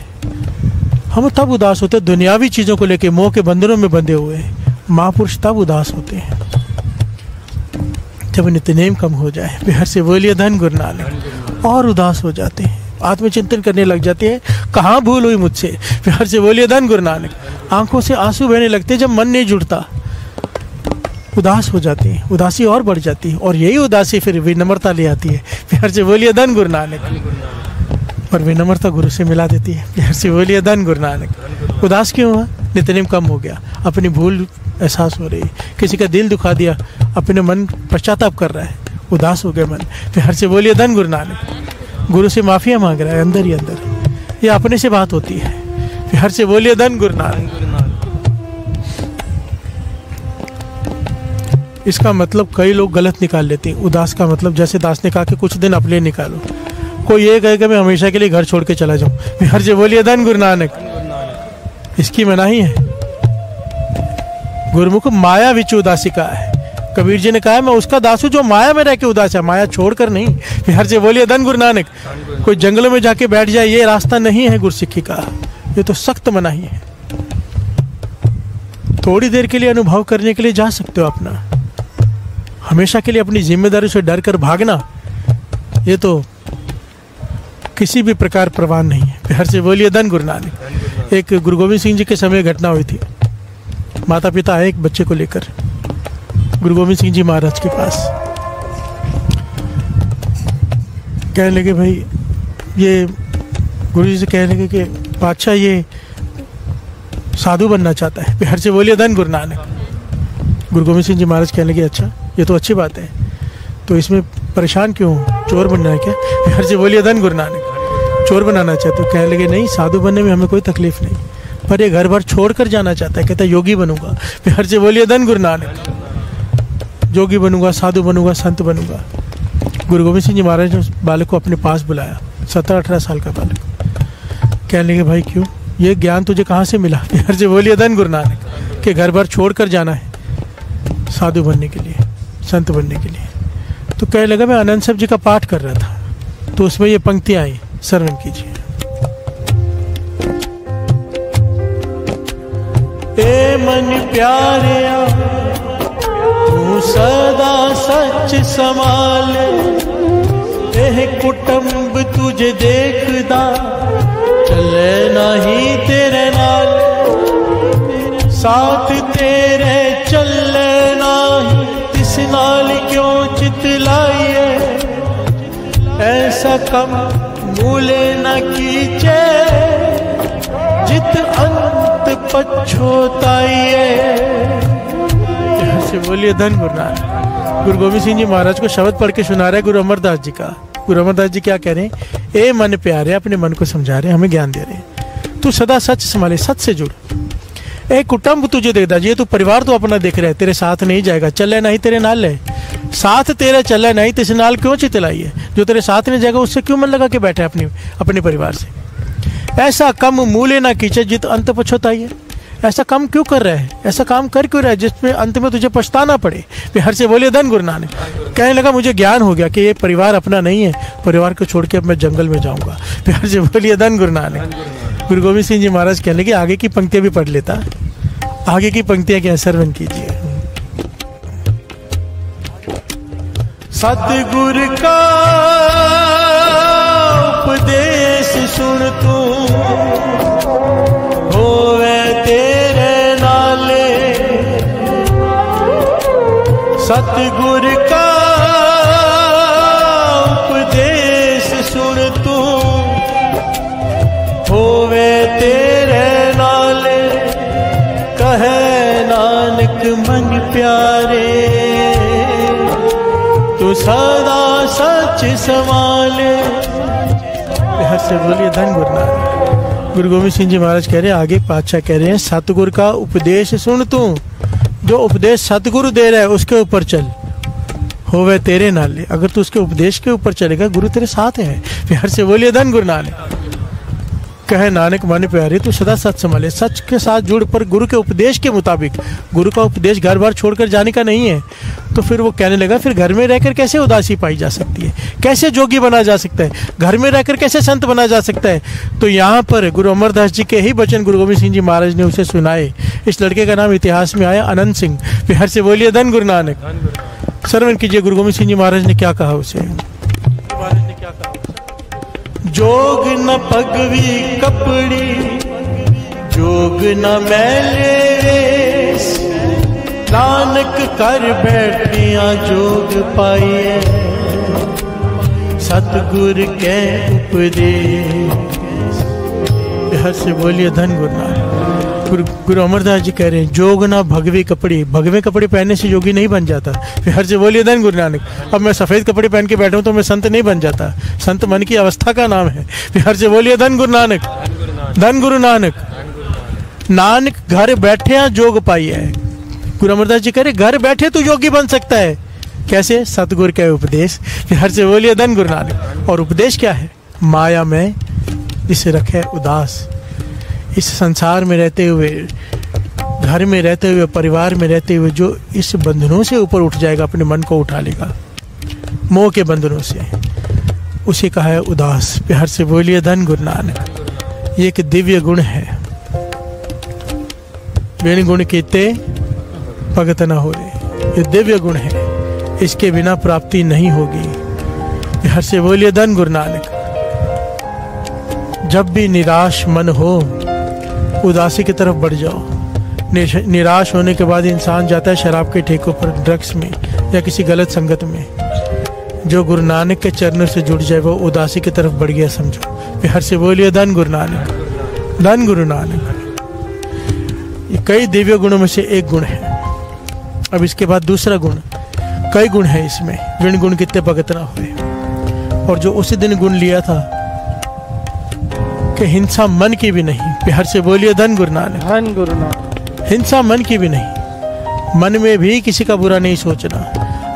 हम तब उदास होते हैं, दुनियावी चीजों को लेके मोह के बंधनों में बंधे हुए। महापुरुष तब उदास होते हैं जब नित्यनेम कम हो जाए। प्यार से बोलिए धन गुरु नानक। और उदास हो जाते हैं, आत्मचिंतन करने लग जाते हैं, कहाँ भूल हुई मुझसे। प्यार से बोलिए धन गुरु नानक। आंखों से आंसू बहने लगते जब मन नहीं जुड़ता, उदास हो जाती है, उदासी और बढ़ जाती है। और यही उदासी फिर विनम्रता ले आती है। प्यार से बोलिए धन गुरु नानक। पर विनम्रता गुरु से मिला देती है। प्यार से बोलिए धन गुरु नानक। उदास क्यों हुआ? नित्यनेम कम हो गया, अपनी भूल एहसास हो रही, किसी का दिल दुखा दिया, अपने मन पश्चाताप कर रहा है, उदास हो गया मन। प्यार से बोलिए धन गुरु नानक। गुरु से माफिया मांग रहा है अंदर ही अंदर, ये अपने से बात होती है। प्यार से बोलिए धन गुरु नानक। इसका मतलब कई लोग गलत निकाल लेते हैं। उदास का मतलब, जैसे दास ने कहा कि कुछ दिन अपने निकालो, कोई ये कहेगा मैं हमेशा के लिए घर छोड़ के चला जाऊं। प्यार से बोलिए धन गुरु नानक। इसकी मनाही है। गुरुमुख माया विच उदासी का है। कबीर जी ने कहा है मैं उसका दास हूं जो माया में रह के उदास है, माया छोड़कर नहीं। प्यार से बोलिए धन गुरु नानक। कोई जंगलों में जाके बैठ जाए, ये रास्ता नहीं है गुरसिक्खी का, ये तो सख्त मनाही है। थोड़ी देर के लिए अनुभव करने के लिए जा सकते हो अपना, हमेशा के लिए अपनी जिम्मेदारी से डर कर भागना, ये तो किसी भी प्रकार प्रवान नहीं है। फिर से बोलिए धन गुरु नानक। एक गुरु गोविंद सिंह जी के समय घटना हुई थी। माता पिता आए एक बच्चे को लेकर गुरु गोविंद सिंह जी महाराज के पास। कहने लगे भाई ये गुरु जी से कहने लगे कि बादशाह ये साधु बनना चाहता है। फिर से बोलिए धन गुरु नानक। गुरु गोविंद सिंह जी महाराज कहने लगे अच्छा ये तो अच्छी बात है, तो इसमें परेशान क्यों, चोर बनना है क्या? फिर से बोलिए धन गुरु नानक। चोर बनाना चाहते हो? कहने लगे नहीं, साधु बनने में हमें कोई तकलीफ नहीं, पर ये घर भर छोड़ कर जाना चाहता है। कहता है योगी बनूंगा। फिर से बोलिए धन गुरु नानक। योगी बनूंगा, साधु बनूंगा, संत बनूंगा। गुरु गोविंद सिंह जी महाराज ने उस बालक को अपने पास बुलाया, 17-18 साल का बालक। कहने लगे भाई क्यों, ये ज्ञान तुझे कहाँ से मिला? फिर से बोलिए धन गुरु नानक। कि घर भर छोड़ कर जाना है साधु बनने के लिए, संत बनने के लिए। तो कहने लगा मैं आनंद साहब जी का पाठ कर रहा था, तो उसमें ये पंक्तियां आई, श्रवण कीजिए। ए मन प्यारिया तू सदा सच संभाल, एह कुटुंब तुझे देखदा चले नहीं तेरे नाल, साथ तेरे चले नहीं तिस नाल क्यों चितलाइए, ऐसा कम भूले न कीजे जित अंत पछोताइए। से बोलिए धन गुरु नानक। गुरु गोविंद सिंह जी महाराज को शब्द पढ़ के सुना रहा है गुरु अमरदास जी का। गुरु अमरदास जी क्या कह रहे हैं? ए मन प्यारे, अपने मन को समझा रहे हैं, हमें ज्ञान दे रहे हैं। तू सदा सच संभाले, सच से जुड़। एक कुटुंब तुझे देखता, ये तू परिवार तो अपना देख रहा है, तेरे साथ नहीं जाएगा, चले नहीं तेरे नाल है, साथ तेरे चले नहीं तिस नाल क्यों चितलाई है। जो तेरे साथ नहीं जाएगा उससे क्यों मन लगा के बैठे अपने परिवार से। ऐसा कम मूल्य ना कीचे जित अंत पछताई है। ऐसा काम क्यों कर रहा है, ऐसा काम कर क्यों रहा है जिसमें अंत में तुझे पछताना पड़े। हर से बोलिए धन गुरु नानक। कहने लगा मुझे ज्ञान हो गया कि ये परिवार अपना नहीं है, परिवार को छोड़ के अब मैं जंगल में जाऊंगा। हर से बोलिए धन गुरु नानक। गुरु गोविंद सिंह जी महाराज कहने लगे आगे की पंक्तियां भी पढ़ लेता। आगे की पंक्तियां क्या, श्रवण कीजिए। सतगुरु का उपदेश सुन तू होवे तेरे नाले, सतगुरु का उपदेश सुन तू होवे तेरे नाले, कहे नानक मन प्यारे तू सदा सच संभाले। हर से बोलिए धन गुरु नानक। गुरु गोविंद सिंह जी महाराज कह रहे हैं, आगे पातशाह कह रहे हैं, सतगुरु का उपदेश सुन तू, जो उपदेश सतगुरु दे रहा है उसके ऊपर चल, होवे तेरे नाले। अगर तू उसके उपदेश के ऊपर चलेगा गुरु तेरे साथ है। फिर से बोलिए धन गुरु नानक। कहे नानक मन प्यारे तू सदा सच संभाले, सच के साथ जुड़, पर गुरु के उपदेश के मुताबिक। गुरु का उपदेश घर बार छोड़कर जाने का नहीं है। तो फिर वो कहने लगा फिर घर में रहकर कैसे उदासी पाई जा सकती है, कैसे जोगी बना जा सकता है, घर में रहकर कैसे संत बना जा सकता है। तो यहाँ पर गुरु अमरदास जी के ही वचन गुरु गोविंद सिंह जी महाराज ने उसे सुनाए। इस लड़के का नाम इतिहास में आया अनंत सिंह। फिर से बोलिए धन गुरु नानक। श्रवण कीजिए गुरु गोविंद सिंह जी महाराज ने क्या कहा उसे। महाराज ने क्या कहा? जोग न पगवी कपड़ी, जोग न मैले, नानक कर बैठिया जोग पाइए, सतगुर के उपदेश। हर से बोलिए धन गुरु नानक। गुरु अमरदास जी कह रहे हैं जोग ना भगवे कपड़े, भगवे कपड़े पहनने से योगी नहीं बन जाता। फिर हर से बोलिए धन गुरु नानक। अब मैं सफेद कपड़े पहन के बैठा हूं तो मैं संत नहीं बन जाता, संत मन की अवस्था का नाम है। फिर हर से बोलिए धन गुरु नानक। धन गुरु नानक। नानक घर बैठे जोग पाई है। गुरु अमरदास जी कह रहे घर बैठे तू योगी बन सकता है। कैसे? सतगुरु का उपदेश। फिर हर से बोलिए धन गुरु नानक। और उपदेश क्या है? माया में इसे रखे उदास। इस संसार में रहते हुए, घर में रहते हुए, परिवार में रहते हुए जो इस बंधनों से ऊपर उठ जाएगा, अपने मन को उठा लेगा मोह के बंधनों से, उसे कहा है उदास। प्यार से बोलिए धन गुरु नानक। ये एक दिव्य गुण है। वेण गुण कीते भगत न हो रे, ये दिव्य गुण है, इसके बिना प्राप्ति नहीं होगी। प्यार से बोलिए धन गुरु नानक। जब भी निराश मन हो उदासी की तरफ बढ़ जाओ। निराश होने के बाद इंसान जाता है शराब के ठेकों पर, ड्रग्स में या किसी गलत संगत में। जो गुरु नानक के चरणों से जुड़ जाए वो उदासी की तरफ बढ़ गया समझो। हर से बोलिए धन गुरु नानक, धन गुरु नानक। ये कई दिव्य गुणों में से एक गुण है। अब इसके बाद दूसरा गुण, कई गुण है इसमें, विण गुण कितने भगत ना हुए। और जो उसी दिन गुण लिया था कि हिंसा मन की भी नहीं। हर से बोलिए धन गुरु नानक, धन गुरु नानक। हिंसा मन की भी नहीं, मन में भी किसी का बुरा नहीं सोचना।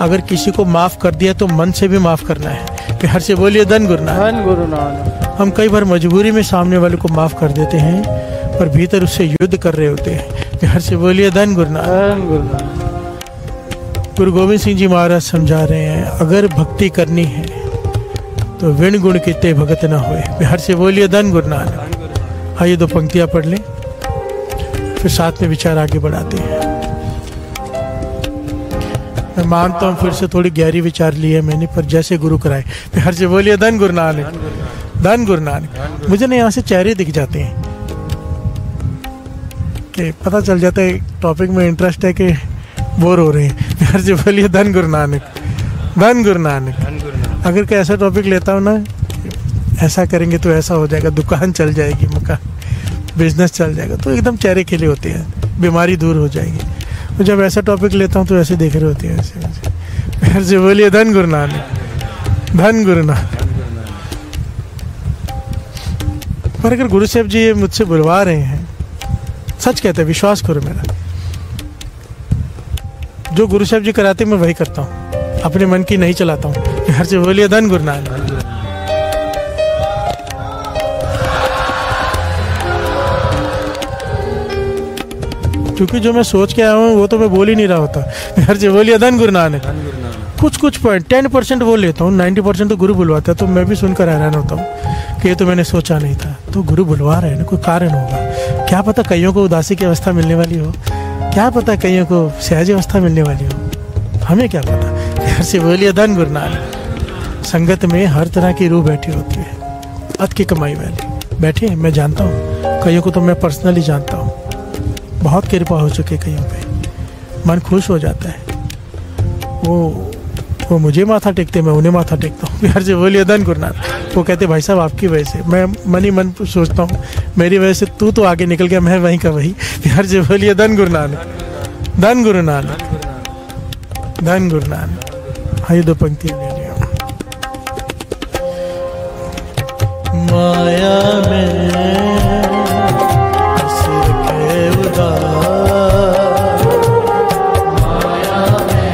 अगर किसी को माफ कर दिया तो मन से भी माफ करना है। हर से बोलिए धन गुरु नानक, धन गुरु नानक। हम कई बार मजबूरी में सामने वाले को माफ कर देते हैं पर भीतर उससे युद्ध कर रहे होते हैं। हर से बोलिए धन गुरु नानक, धन गुरु नानक। गुरु गोविंद सिंह जी महाराज समझा रहे हैं, अगर भक्ति करनी है तो विण गुण कितने भगत ना हुए। हर से बोलिए धन गुरु नानक। आइए 2 पंक्तियां पढ़ लें, फिर साथ में विचार आगे बढ़ाते हैं। मैं मानता हूँ फिर से थोड़ी गहरी विचार ली है मैंने, पर जैसे गुरु कराए। हर से बोलिए धन गुरु नानक, धन गुरु नानक। मुझे ना यहाँ से चेहरे दिख जाते हैं कि पता चल जाता है टॉपिक में इंटरेस्ट है कि बोर हो रहे हैं। हर से बोलिए धन गुरु नानक, धन गुरु नानक। अगर कोई ऐसा टॉपिक लेता हूँ ना, ऐसा करेंगे तो ऐसा हो जाएगा, दुकान चल जाएगी, मकान बिजनेस चल जाएगा, तो एकदम चेहरे खिले होते हैं, बीमारी दूर हो जाएगी। तो जब ऐसा टॉपिक लेता हूँ तो ऐसे देख रहे होते हैं ऐसे। हर से बोलिए धन गुरु नानक, धन गुरु नानक। पर अगर गुरु साहब जी ये मुझसे बुलवा रहे हैं, सच कहते हैं, विश्वास करो मेरा, जो गुरु साहब जी कराते मैं वही करता हूँ, अपने मन की नहीं चलाता हूँ। हर से बोलिए धन गुरु नानक। क्योंकि जो मैं सोच के आया हूँ वो तो मैं बोल ही नहीं रहा होता। हर से बोलिए धन गुरु नानक। कुछ पॉइंट 10% बोल लेता हूँ, 90% तो गुरु बुलवाता है, तो मैं भी सुनकर हैरान होता हूँ कि ये तो मैंने सोचा नहीं था। तो गुरु बुलवा रहे हैं ना, कोई कारण होगा। क्या पता कईयों को उदासी की अवस्था मिलने वाली हो, क्या पता कईयों को सहज अवस्था मिलने वाली हो, हमें क्या पता। हर से बोलिए धन गुरु नानक। संगत में हर तरह की रूह बैठी होती है, अत की कमाई वाली बैठी है, मैं जानता हूँ। कईयों को तो मैं पर्सनली जानता हूँ, बहुत कृपा हो चुकी है कईयों पे, मन खुश हो जाता है। वो मुझे माथा टेकते, मैं उन्हें माथा टेकता हूँ। हर से बोलिए धन गुरु नानक। वो कहते भाई साहब आपकी वजह से, मैं मन ही मन सोचता हूँ मेरी वजह से तू तो आगे niकल गया, मैं वहीं का वही। हर से बोलिए धन गुरु नानक, धन गुरु नानक, धन गुरु नानक। आइए 2 पंक्तियां ले लिया। माया में सिर के उदार, माया में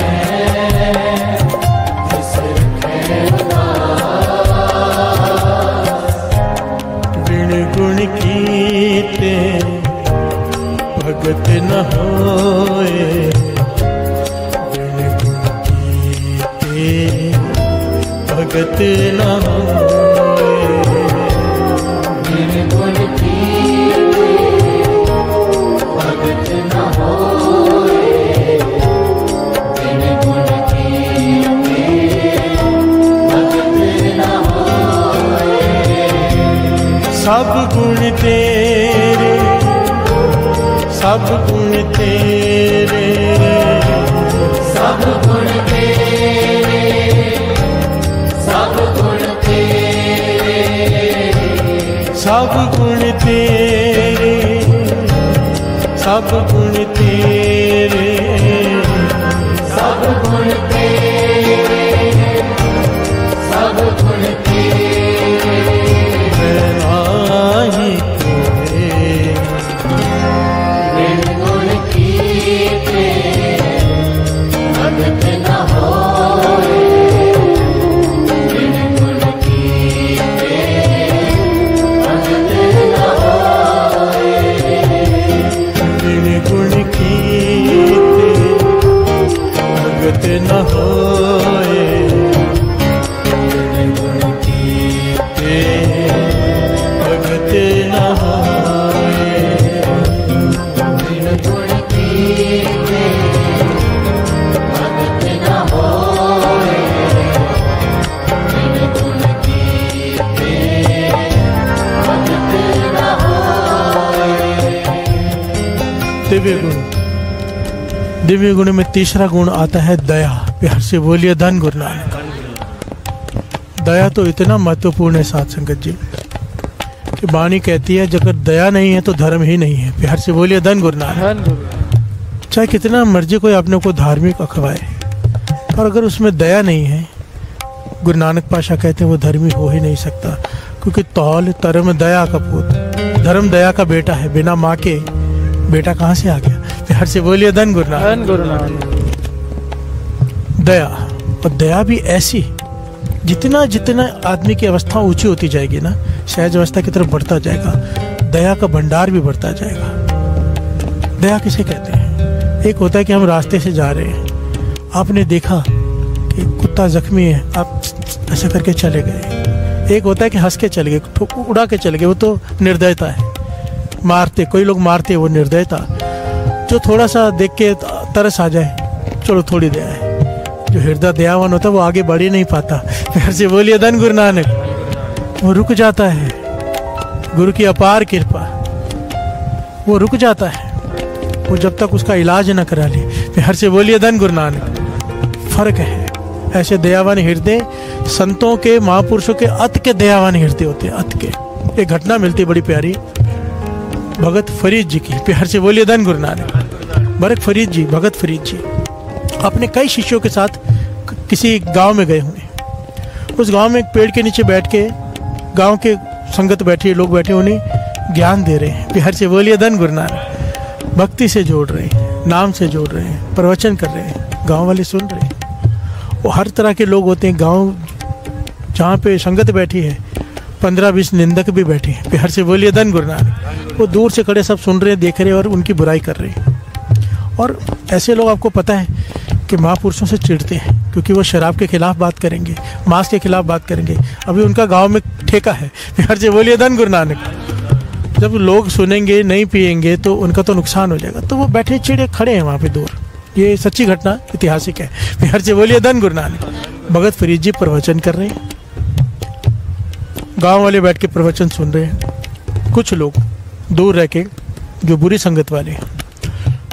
सिर के उदार, विण गुण कीते भगत न होए, विण गुण कीते भगत न होए, विण गुण कीते भगत न होए, विण गुण कीते भगत न होए। सब गुण तेरे, सब गुण तेरे, सब गुण तेरे, सब गुण तेरे, सब गुण तेरे, सब गुण तेरे, सब गुण तेरे, सब गुण तेरे, नाहि कोई विण गुण कीते भगत न होए, विण गुण कीते भगत न होए, विण गुण कीते दिव्य गुण में तीसरा गुण आता है दया। प्यार से बोलिए धन गुरु नानक। दया तो इतना महत्वपूर्ण है साथ संगत जी कि वाणी कहती है अगर दया नहीं है तो धर्म ही नहीं है। प्यार से बोलिए धन गुरु नानक। चाहे कितना मर्जी कोई अपने को धार्मिक अखवाए, और अगर उसमें दया नहीं है, गुरु नानक पाशा कहते हैं वो धर्मी हो ही नहीं सकता। क्योंकि तौल धर्म दया का पुत्र, धर्म दया का बेटा है। बिना माँ के बेटा कहाँ से आ गया? प्यार से बोलिए धन गुरु नानक। दया, और दया भी ऐसी, जितना जितना आदमी की अवस्था ऊंची होती जाएगी ना, सहज अवस्था की तरफ बढ़ता जाएगा, दया का भंडार भी बढ़ता जाएगा। दया किसे कहते हैं? एक होता है कि हम रास्ते से जा रहे हैं, आपने देखा कि कुत्ता जख्मी है, आप ऐसा करके चले गए। एक होता है कि हंस के चले गए, उड़ा के चले गए, वो तो निर्दयता है। मारते, कोई लोग मारते, वो निर्दयता। जो थोड़ा सा देख के तरस आ जाए, चलो थोड़ी दया है। जो हृदय दयावान होता है वो आगे बढ़ ही नहीं पाता। फिर से बोलिए धन गुरु नानक। वो रुक जाता है, गुरु की अपार कृपा, वो रुक जाता है, वो जब तक उसका इलाज न करा ले। फिर से बोलिए धन गुरु नानक। फर्क है। ऐसे दयावान हृदय संतों के, महापुरुषों के अत के दयावान हृदय होते हैं, अत के। एक घटना मिलती बड़ी प्यारी भगत फरीद जी की। प्यार से बोलिए धन गुरु नानक। भगत फरीद जी अपने कई शिष्यों के साथ किसी गांव में गए हुए। उस गांव में एक पेड़ के नीचे बैठ के गांव के संगत बैठे, लोग बैठे, उन्हें ज्ञान दे रहे हैं। प्यार से बोलिए धन गुरु नानक। भक्ति से जोड़ रहे हैं, नाम से जोड़ रहे हैं, प्रवचन कर रहे हैं, गांव वाले सुन रहे हैं। वो हर तरह के लोग होते हैं गांव जहाँ पे संगत बैठी है, 15-20 निंदक भी बैठे हैं। प्यार से बोलिए धन गुरु नानक। वो दूर से खड़े सब सुन रहे हैं, देख रहे हैं और उनकी बुराई कर रहे हैं। और ऐसे लोग आपको पता है कि महापुरुषों से चिढ़ते हैं, क्योंकि वो शराब के खिलाफ बात करेंगे, मांस के खिलाफ बात करेंगे। अभी उनका गांव में ठेका है। प्यार से बोलिए धन गुरु नानक। जब लोग सुनेंगे नहीं पिएंगे तो उनका तो नुकसान हो जाएगा, तो वो बैठे चिड़े खड़े हैं वहाँ पे दूर। ये सच्ची घटना, ऐतिहासिक है। प्यार से बोलिए धन गुरु नानक। भगत फरीद जी प्रवचन कर रहे हैं, गांव वाले बैठ के प्रवचन सुन रहे हैं। कुछ लोग दूर रह के, जो बुरी संगत वाले हैं,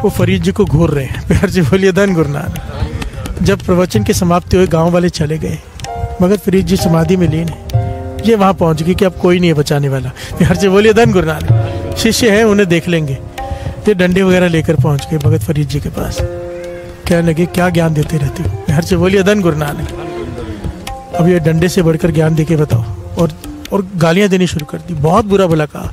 वो फरीद जी को घूर रहे हैं। प्यार से बोलिए धन गुरु नानक। जब प्रवचन की समाप्ति हुई, गांव वाले चले गए, भगत फरीद जी समाधि में लीन है। ये वहां पहुंच गए कि अब कोई नहीं है बचाने वाला। प्यार से बोलिए धन गुरु नानक। शिष्य हैं, उन्हें देख लेंगे। तो डंडे वगैरह लेकर पहुंच गए भगत फरीद जी के पास। कहने लगे क्या ज्ञान देते रहते हो? प्यार से बोलिए धन गुरु नानक। अब ये डंडे से बढ़कर ज्ञान दे के बताओ। और गालियां देनी शुरू कर दी, बहुत बुरा भला कहा,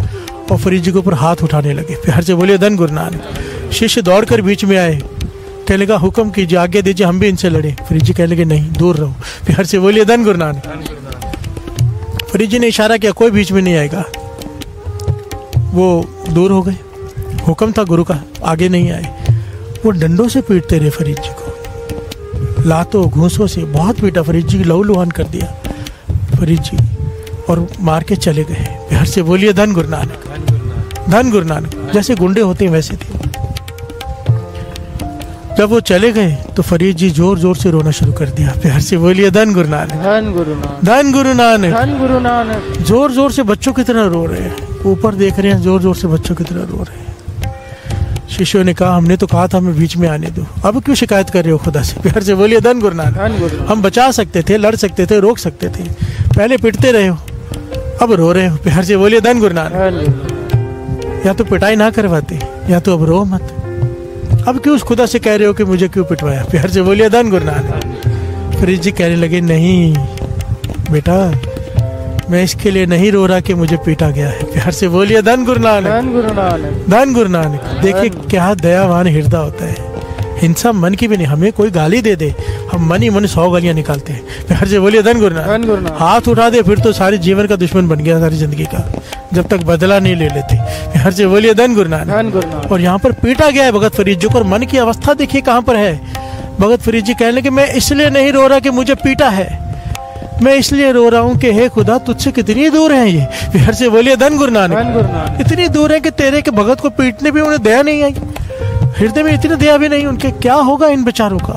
और फरीद जी के ऊपर हाथ उठाने लगे। प्यार से बोलिए धन गुरु नानक। शिष्य दौड़कर बीच में आए, कहने लगा हुक्म कीजिए, आज्ञा दीजिए, हम भी इनसे लड़े। फरीद जी कहने लगे नहीं, दूर रहो। प्यार से बोलिए धन गुरु नानक। फरीद जी ने इशारा किया, कोई बीच में नहीं आएगा। वो दूर हो गए। हुक्म था गुरु का, आगे नहीं आए। वो डंडों से पीटते रहे फरीद जी को, लातों घूंसों से बहुत पीटा। फरीद जी लहूलुहान कर दिया फरीद जी, और मार के चले गए। प्यार से बोलिए धन गुरु नानक। धन गुरु नानक। जैसे गुंडे होते हैं वैसे थे। जब वो चले गए तो फरीद जी जोर जोर से रोना शुरू कर दिया। प्यार से बोलिए धन गुरु नानक। धन गुरु नानक। धन गुरु नानक। धन गुरु नानक। जोर जोर से बच्चों की तरह रो रहे हैं, ऊपर देख रहे हैं, जोर जोर से बच्चों की तरह रो रहे हैं। शिष्यों ने कहा, हमने तो कहा था हमें बीच में आने दो, अब क्यों शिकायत कर रहे हो खुदा से? प्यार से बोलिए धन गुरु नानक। हम बचा सकते थे, लड़ सकते थे, रोक सकते थे, पहले पिटते रहे हो, अब रो रहे हो। प्यार से बोलिए धन गुरु नानक। या तो पिटाई ना करवाते, या तो अब रो मत। अब क्यों उस खुदा से कह रहे हो कि मुझे क्यों पिटवाया? प्यार से बोलिए धन गुरु नानक। फरीद जी कहने लगे, नहीं बेटा, मैं इसके लिए नहीं रो रहा कि मुझे पीटा गया है। प्यार से बोलिए धन गुरु नानक। धन गुरु नानक। धन गुरु नानक। देखिए क्या दयावान हृदय होता है। हिंसा मन की भी नहीं, हमें कोई गाली दे दे, हम मन ही मन 100 गालियां निकालते हैं। प्यार से बोलिए धन गुरु नानक। हाथ उठा दे फिर तो सारी जीवन का दुश्मन बन गया, सारी जिंदगी का, जब तक बदला नहीं ले लेते। प्यार से बोलिए धन गुरु नानक। और यहाँ पर पीटा गया है भगत फरीद जी को, और मन की अवस्था देखिए कहाँ पर है। भगत फरीद जी कहने लगे, मैं इसलिए नहीं रो रहा कि मुझे पीटा है, मैं इसलिए रो रहा हूँ कि हे खुदा, तुझसे कितनी दूर है ये। प्यार से बोलिए धन गुरु नानक। इतनी दूर है कि तेरे के भगत को पीटने भी उन्हें दया नहीं आई, हृदय में इतनी दया भी नहीं उनके। क्या होगा इन बेचारों का,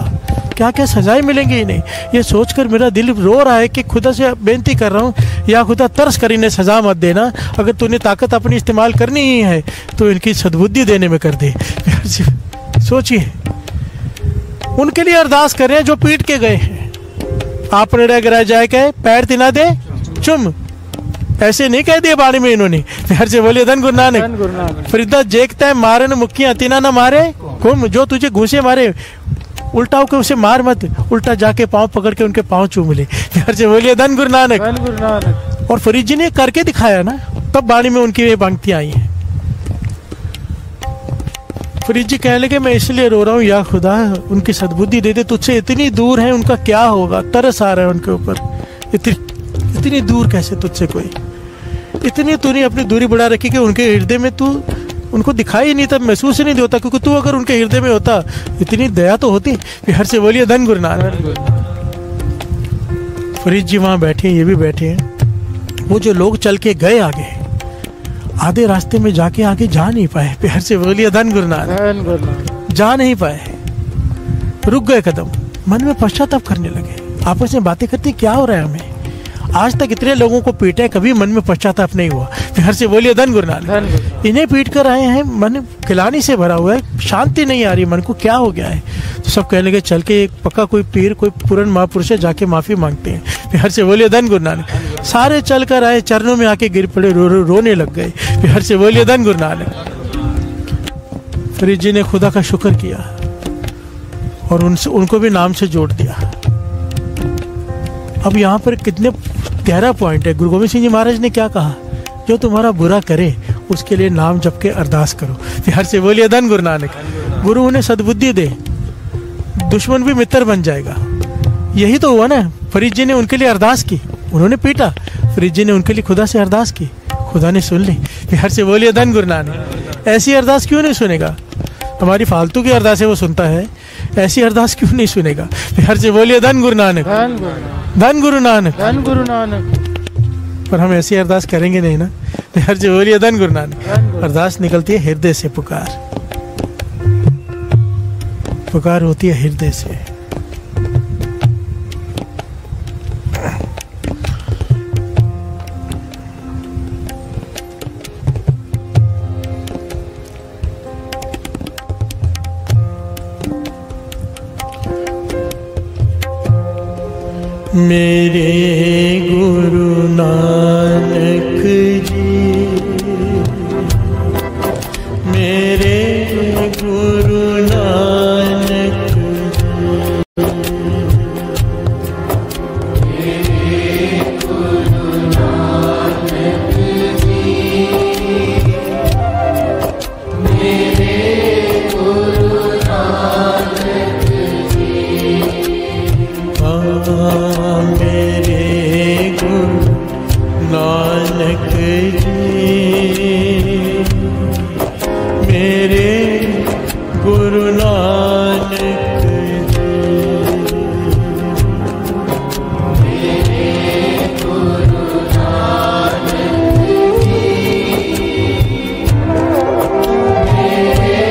क्या क्या सजाएं मिलेंगी इन्हें, ये सोचकर मेरा दिल रो रहा है कि खुदा से बेनती कर रहा हूँ, या खुदा तरस कर इन्हें सजा मत देना। अगर तूने ताकत अपनी इस्तेमाल करनी ही है तो इनकी सद्बुद्धि देने में कर दे। सोचिए उनके लिए अरदास कर रहे हैं जो पीट के गए हैं। आपने रह जाए कहे पैर तिना दे चुम, ऐसे नहीं कह दिया बाणी में इन्होंने। प्यार से बोलिए धन गुरु नानक। फरीदा जेकता है मारे न मुखिया तिना न मारे कुम, जो तुझे घूसे मारे उल्टा होकर उसे मार मत, उल्टा जाके पांव पकड़ के उनके पांव चूम ले। प्यार से बोलिए धन गुरु नानक। और फरीद जी ने करके दिखाया ना, तब बाणी में उनकी ये पंक्तियां आई हैं। फरीद जी कहने लगे मैं इसलिए रो रहा हूँ, या खुदा उनकी सद्बुद्धि दे दे, तुझसे इतनी दूर है, उनका क्या होगा, तरस आ रहा है उनके ऊपर। इतनी दूर कैसे तुझसे कोई, इतनी तूने अपनी दूरी बढ़ा रखी कि उनके हृदय में तू उनको दिखाई नहीं, तब महसूस ही नहीं होता, क्योंकि तू अगर उनके हृदय में होता इतनी दया तो होती। हर से बोलिए धन गुरु नानक। फरीद जी वहां बैठे हैं, ये भी बैठे हैं। वो जो लोग चल के गए आगे, आधे रास्ते में जाके आगे जा नहीं पाए। प्यार से बोलिए धन गुरु नानक। जा नहीं पाए, रुक गए कदम, मन में पश्चाताप करने लगे, आपस में बातें करते क्या हो रहा है हमें, आज तक इतने लोगों को पीटे, कभी मन में पश्चाताप नहीं हुआ। प्यार से बोलिए धन गुरु नानक। इन्हें पीट कर आए हैं, मन खिलानी से भरा हुआ है, शांति नहीं आ रही, मन को क्या हो गया है। तो सब कहने लगे चल के एक पक्का कोई पीर, कोई पूर्ण महापुरुष है, जाके माफी मांगते हैं। प्यार से बोलिए धन गुरु नानक। सारे चल कर आए, चरणों में आके गिर पड़े, रोने लग गए। प्यार से बोलिए धन गुरु नानक। फरीद जी ने खुदा का शुक्र किया और उनको भी नाम से जोड़ दिया। अब यहाँ पर कितने गहरा पॉइंट है। गुरु गोविंद सिंह जी महाराज ने क्या कहा, जो तुम्हारा बुरा करे उसके लिए नाम जप के अरदास करो। प्यार से बोलिए धन गुरु नानक। गुरु उन्हें सद्बुद्धि दे, दुश्मन भी मित्र बन जाएगा। यही तो हुआ ना, फरीद जी ने उनके लिए अरदास की, उन्होंने पीटा, फरीद जी ने उनके लिए खुदा से अरदास की, खुदा ने सुन ली। प्यार से बोलिए धन गुरु नानक। ऐसी अरदास क्यों नहीं सुनेगा, हमारी फालतू की अरदास है वो सुनता है, ऐसी अरदास क्यों नहीं सुनेगा। प्यार से बोलिए धन गुरु नानक। धन गुरु नानक। धन गुरु नानक। पर हम ऐसी अरदास करेंगे नहीं ना। प्यार से बोलिए धन गुरु नानक। अरदास निकलती है हृदय से, पुकार होती है हृदय से। मेरे गुरु नानक जी, मेरे गुरु नानक जी, मेरे गुरु नानक जी, मेरे गुरु नानक जी, मेरे गुरु नानक जी, मेरे गुरु नानक जी, मेरे गुरु नानक जी, मेरे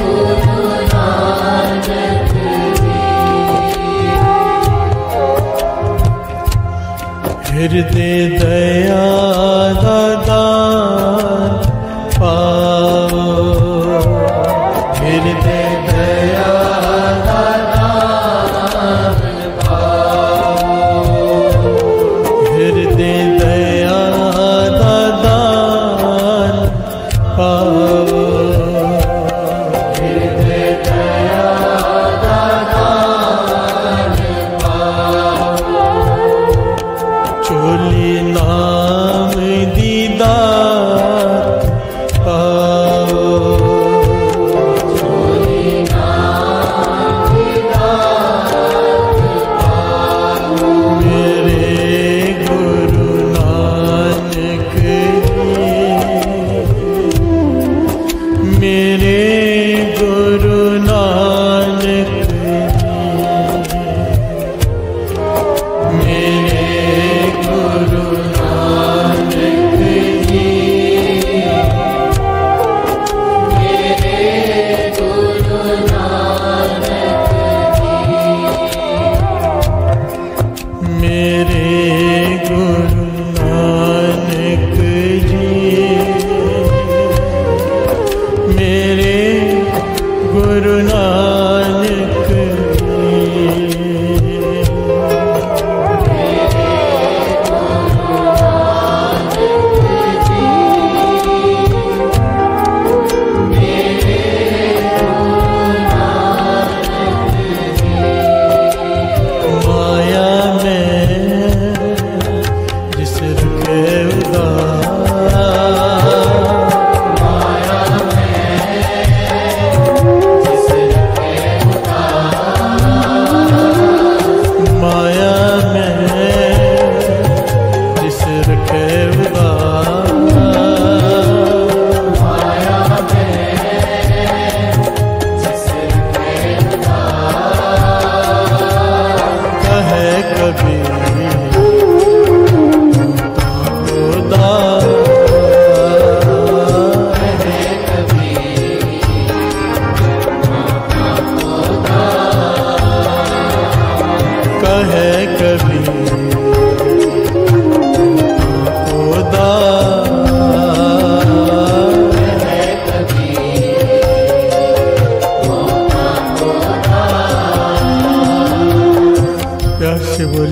गुरु नानक जी। हृदय दया दान पाओ, हृदय दया दान पाओ, हृदय दया दान पाओ, हृदय दया दान पाओ। चोली नाम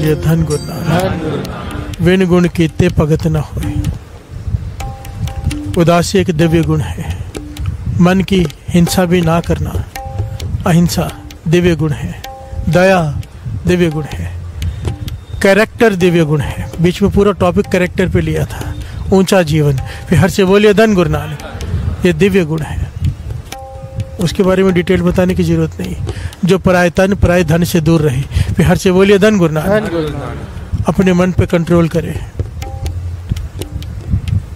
बोलिए धन गुरु नानक। विन गुण कीते भगत न होए। उदासी एक दिव्य गुण है। मन की हिंसा भी ना करना, अहिंसा दिव्य गुण है। दया दिव्य गुण है। कैरेक्टर दिव्य गुण है। बीच में पूरा टॉपिक कैरेक्टर पे लिया था। ऊंचा जीवन, फिर हर से बोलिए धन गुरु नानक। ये दिव्य गुण है, उसके बारे में डिटेल बताने की जरूरत नहीं। जो पराय तन पराय धन से दूर रहे, फिर हर से बोलिए धन गुरु नानक। अपने मन पे कंट्रोल करे,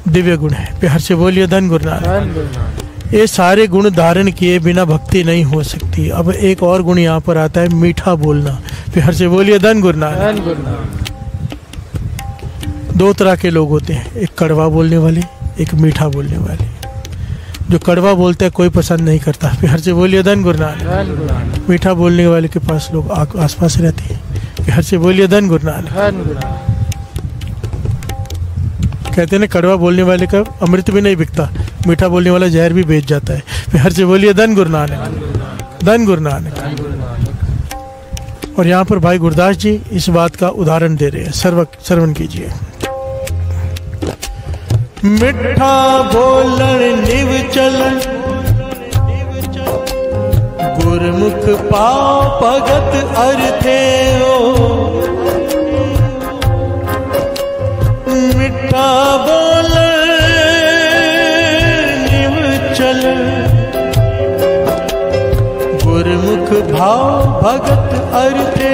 दिव्य गुण है। फिर हर से बोलिए धन गुरु नानक। ये सारे गुण धारण किए बिना भक्ति नहीं हो सकती। अब एक और गुण यहाँ पर आता है, मीठा बोलना। फिर हर से बोलिए धन गुरु नानक। दो तरह के लोग होते हैं, एक कड़वा बोलने वाले, एक मीठा बोलने वाले। जो कड़वा बोलते हैं कोई पसंद नहीं करता। फिर हर से बोलिए धन गुरु नानक। मीठा बोलने वाले के पास लोग आसपास रहते हैं। फिर हर से बोलिए धन गुरु नानक। कहते हैं ना, कड़वा बोलने वाले का अमृत भी नहीं बिकता, मीठा बोलने वाला जहर भी बेच जाता है। फिर हर से बोलिए धन गुरु नानक। धन गुरु नानक। और यहाँ पर भाई गुरदास जी इस बात का उदाहरण दे रहे हैं। श्रवण कीजिए। मिठा बोलन निव चलन, गुरमुख पाओ भगत अर्थे हो। मिठा बोलन निव चलन, गुरमुख भाव भगत अर्थे।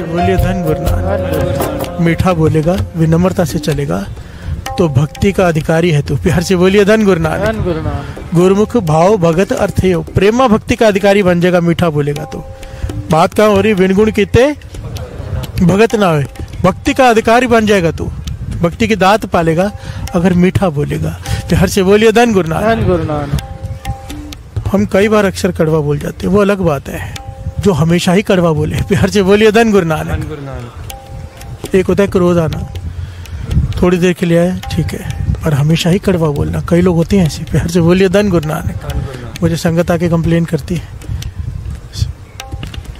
बोलिए धन गुरु नानक। मीठा बोलेगा, विनम्रता से चलेगा तो भक्ति का अधिकारी है तू। प्यार से बोलिए धन गुरु नानक। गुरुमुख भाव भगत अर्थे हो। प्रेमा भक्ति का अधिकारी बन जाएगा, मीठा बोलेगा तो। बात कहाँ हो रही? विनगुण कीते भगत ना हो, भक्ति का अधिकारी बन जाएगा तू। भक्ति की दात पालेगा अगर मीठा बोलेगा। प्यार से बोलिए धन गुरु नानक। हम कई बार अक्सर कड़वा बोल जाते हैं, वो अलग बात है। जो हमेशा ही कड़वा बोले, प्यार से बोलिए धन गुरु नानक। एक होता है क्रोध आना, थोड़ी देर के लिए आए ठीक है, पर हमेशा ही कड़वा बोलना। कई लोग होते हैं ऐसे। प्यार से बोलिए धन गुरु नानक। मुझे संगत आके कंप्लेन करती है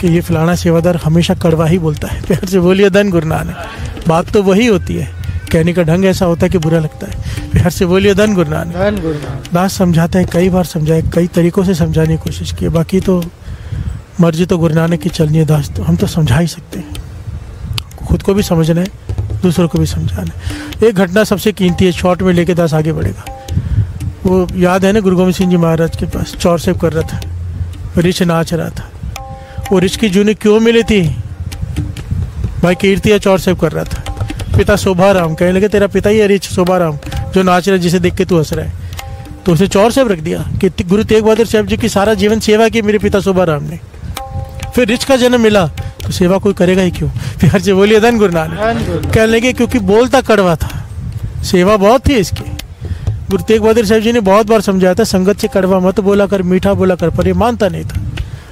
कि ये फलाना सेवादार हमेशा कड़वा ही बोलता है। प्यार से बोलिए धन गुरु नानक। बात तो वही होती है, कहने का ढंग ऐसा होता है कि बुरा लगता है। प्यार से बोलिए धन गुरु नानक। दास समझाता है, कई बार समझाए, कई तरीकों से समझाने की कोशिश की। बाकी तो मर्जी तो गुरु नानक की चलनी है दास। तो हम तो समझा ही सकते हैं, खुद को भी समझना है, दूसरों को भी समझाना है। एक घटना सबसे कीमती है, शॉर्ट में लेके दास आगे बढ़ेगा। वो याद है ना, गुरु गोविंद सिंह जी महाराज के पास चौर सेव कर रहा था, रिछ नाच रहा था। वो रिछ की जूनी क्यों मिली थी? भाई कीर्तिया चौर सेव कर रहा था। पिता शोभाराम कहने लगे, तेरा पिता ही है रिछ शोभाराम जो नाच रहा है, जिसे देख के तू हंस रहा है। तो उसे चौर सेव रख दिया कि गुरु तेग बहादुर साहब जी की सारा जीवन सेवा की मेरे पिता शोभाराम ने। फिर रिछ का जन्म मिला तो सेवा कोई करेगा ही क्यों? फिर हर से बोलिए धन गुरु नानक। कहने लगे क्योंकि बोलता कड़वा था, सेवा बहुत थी इसकी। गुरु तेग बहादुर साहब जी ने बहुत बार समझाया था, संगत से कड़वा मत बोला कर, मीठा बोला कर, पर ये मानता नहीं था।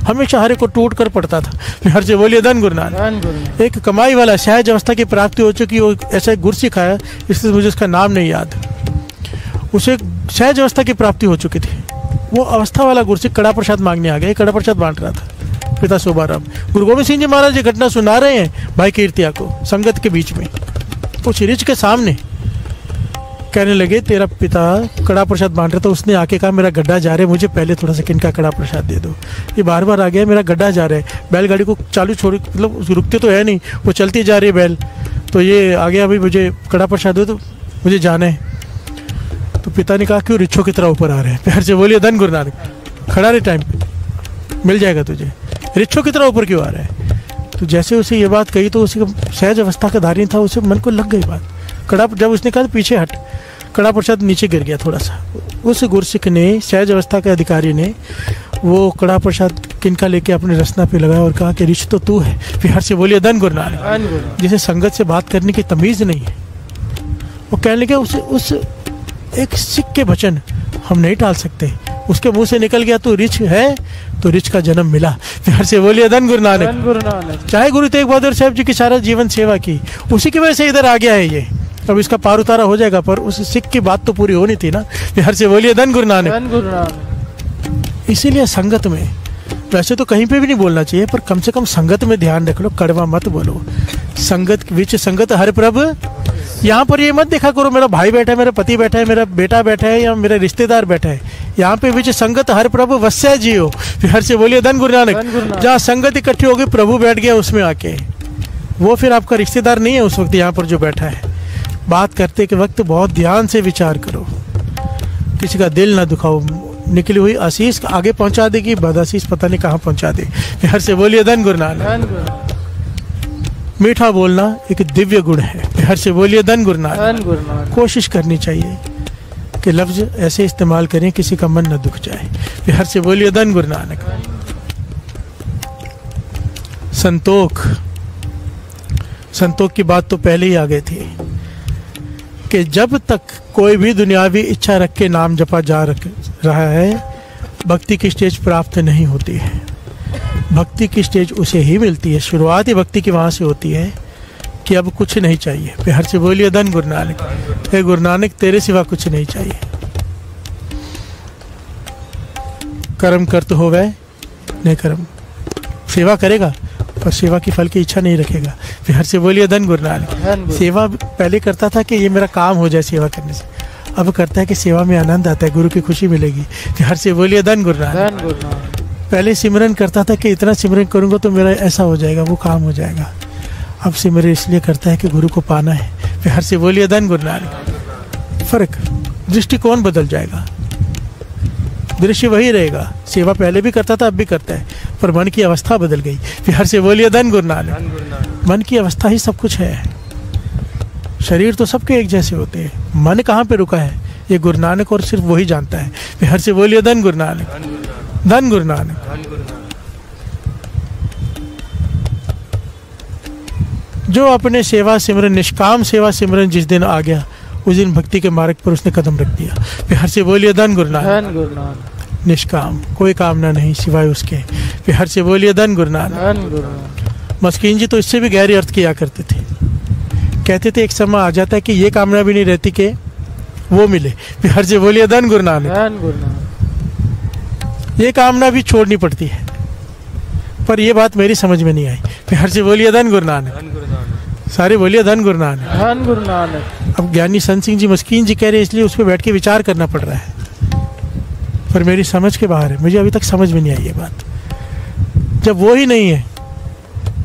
हमेशा हरे को टूट कर पड़ता था। फिर हर से बोलिए धन गुरु नानक। एक कमाई वाला सहज अवस्था की प्राप्ति हो चुकी, वो ऐसा गुर सिखाया, इसलिए मुझे उसका नाम नहीं याद। उसे सहज अवस्था की प्राप्ति हो चुकी थी। वो अवस्था वाला गुरसिख कड़ा प्रसाद मांगने आ गया, कड़ा प्रसाद बांट रहा था पिता शोभाराम। गुरु गोविंद सिंह जी महाराज ये घटना सुना रहे हैं भाई कीर्तिया को संगत के बीच में, उस रिच के सामने। कहने लगे, तेरा पिता कड़ा प्रसाद बांट रहा था, उसने आके कहा मेरा गड्ढा जा रहा है, मुझे पहले थोड़ा सा किनका कड़ा प्रसाद दे दो। ये बार बार आ गया, मेरा गड्ढा जा रहा है। बैलगाड़ी को चालू छोड़, मतलब रुकते तो है नहीं, वो चलती जा रही है बैल। तो ये आ गया, भाई मुझे कड़ा प्रसाद दो, तो मुझे जाना है। तो पिता ने कहा, क्यों रिच्छों की तरह ऊपर आ रहे हैं? प्यार से बोलिए धन गुरु नानक। खड़ा रहे, टाइम पे मिल जाएगा तुझे। रिच्छों की तरह ऊपर क्यों आ रहा है? तो जैसे उसे ये बात कही तो उसी सहज अवस्था का धारी था, उसे मन को लग गई बात। कड़ा जब उसने कहा पीछे हट, कड़ा प्रसाद नीचे गिर गया थोड़ा सा। उस गुरसिख ने, सहज अवस्था के अधिकारी ने, वो कड़ा प्रसाद किनका लेके अपने रसना पे लगाया और कहा कि रिछ तो तू है। फिर हर से बोलिए धन गुरु नानक। जिसे संगत से बात करने की तमीज नहीं है, वो कहने लगे उस एक सिख के वचन हम नहीं टाल सकते। उसके मुंह से निकल गया तो रिछ है, तो रिछ का जन्म मिला। प्यार से बोलिए धन गुरु नानक। चाहे गुरु तेग बहादुर साहब जी की सारा जीवन सेवा की, उसी की वजह से इधर आ गया है ये। अब इसका पार उतारा हो जाएगा, पर उस सिख की बात तो पूरी होनी थी ना। प्यार से बोलिए धन गुरु नानक। इसीलिए संगत में वैसे तो कहीं पे भी नहीं बोलना चाहिए, पर कम से कम संगत में ध्यान रख लो, कड़वा मत बोलो। संगत विच संगत हर प्रभ, यहाँ पर ये मत देखा करो मेरा भाई बैठा है, मेरा पति बैठा है, मेरा बेटा बैठा है या मेरा रिश्तेदार बैठा है। यहाँ पे विच संगत हर प्रभु वस्या जियो, फिर हर से बोलिए धन गुरु नानक। जहाँ संगत इकट्ठी होगी, प्रभु बैठ गया उसमें आके, वो फिर आपका रिश्तेदार नहीं है उस वक्त यहाँ पर जो बैठा है। बात करते के वक्त बहुत ध्यान से विचार करो, किसी का दिल ना दुखाओ। निकली हुई आशीष आगे पहुंचा देगी, बदआशीष पता नहीं कहाँ पहुंचा दे। फिर हर से बोलिए धन गुरु नानक। मीठा बोलना एक दिव्य गुण है। हर से बोलिए धन गुरु नानक। कोशिश करनी चाहिए कि लफ्ज ऐसे इस्तेमाल करें किसी का मन न दुख जाए। फिर हर से बोलिए धन गुरु नानक। संतोख, संतोख की बात तो पहले ही आ गई थी कि जब तक कोई भी दुनियावी इच्छा रख के नाम जपा जा रहा है, भक्ति की स्टेज प्राप्त नहीं होती है। भक्ति की स्टेज उसे ही मिलती है, शुरुआत ही भक्ति की वहाँ से होती है कि अब कुछ नहीं चाहिए। फिर हर से बोलिए धन गुरु नानक। हे गुरु नानक, तेरे सिवा कुछ नहीं चाहिए। कर्म करते हो वह नहीं कर्म, सेवा करेगा पर सेवा की फल की इच्छा नहीं रखेगा। फिर हर से बोलिए धन गुरु नानक। सेवा पहले करता था कि ये मेरा काम हो जाए सेवा करने से, अब करता है कि सेवा में आनंद आता है, गुरु की खुशी मिलेगी। फिर हर से बोलिए धन गुरु नानक। पहले सिमरन करता था कि इतना सिमरन करूंगा तो मेरा ऐसा हो जाएगा, वो काम हो जाएगा। अब सिमरन इसलिए करता है कि गुरु को पाना है। फिर हर से बोलिए धन गुरु नानक। फर्क, दृष्टिकोण बदल जाएगा, दृश्य वही रहेगा। सेवा पहले भी करता था, अब भी करता है, पर मन की अवस्था बदल गई। फिर हर से बोलिए धन गुरु नानक। मन की अवस्था ही सब कुछ है। शरीर तो सबके एक जैसे होते हैं, मन कहाँ पे रुका है ये गुरु नानक और सिर्फ वही जानता है। फिर हर से बोलिए धन गुरु नानक। धन गुरु नानक। जो अपने सेवा सिमरन, निष्काम सेवा सिमरन जिस दिन आ गया, उस दिन भक्ति के मार्ग पर उसने कदम रख दिया। फिर हर से बोलिए धन गुरु नानक। निष्काम, कोई कामना नहीं सिवाय उसके। फिर हर से बोलिए धन गुरु नानक। मस्कीन जी तो इससे भी गहरे अर्थ किया करते थे, कहते थे एक समय आ जाता है कि ये कामना भी नहीं रहती कि वो मिले। फिर हर से बोलिए धन गुरु नानक। ये कामना भी छोड़नी पड़ती है, पर ये बात मेरी समझ में नहीं आई। फिर हर से बोलिए धन गुरु नानक। सारे बोलिए धन गुरु नानक। धन गुरु नानक। अब ज्ञानी संत सिंह जी मस्कीन जी कह रहे हैं, इसलिए उस पर बैठ के विचार करना पड़ रहा है, पर मेरी समझ के बाहर है। मुझे अभी तक समझ में नहीं आई ये बात। जब वो ही नहीं है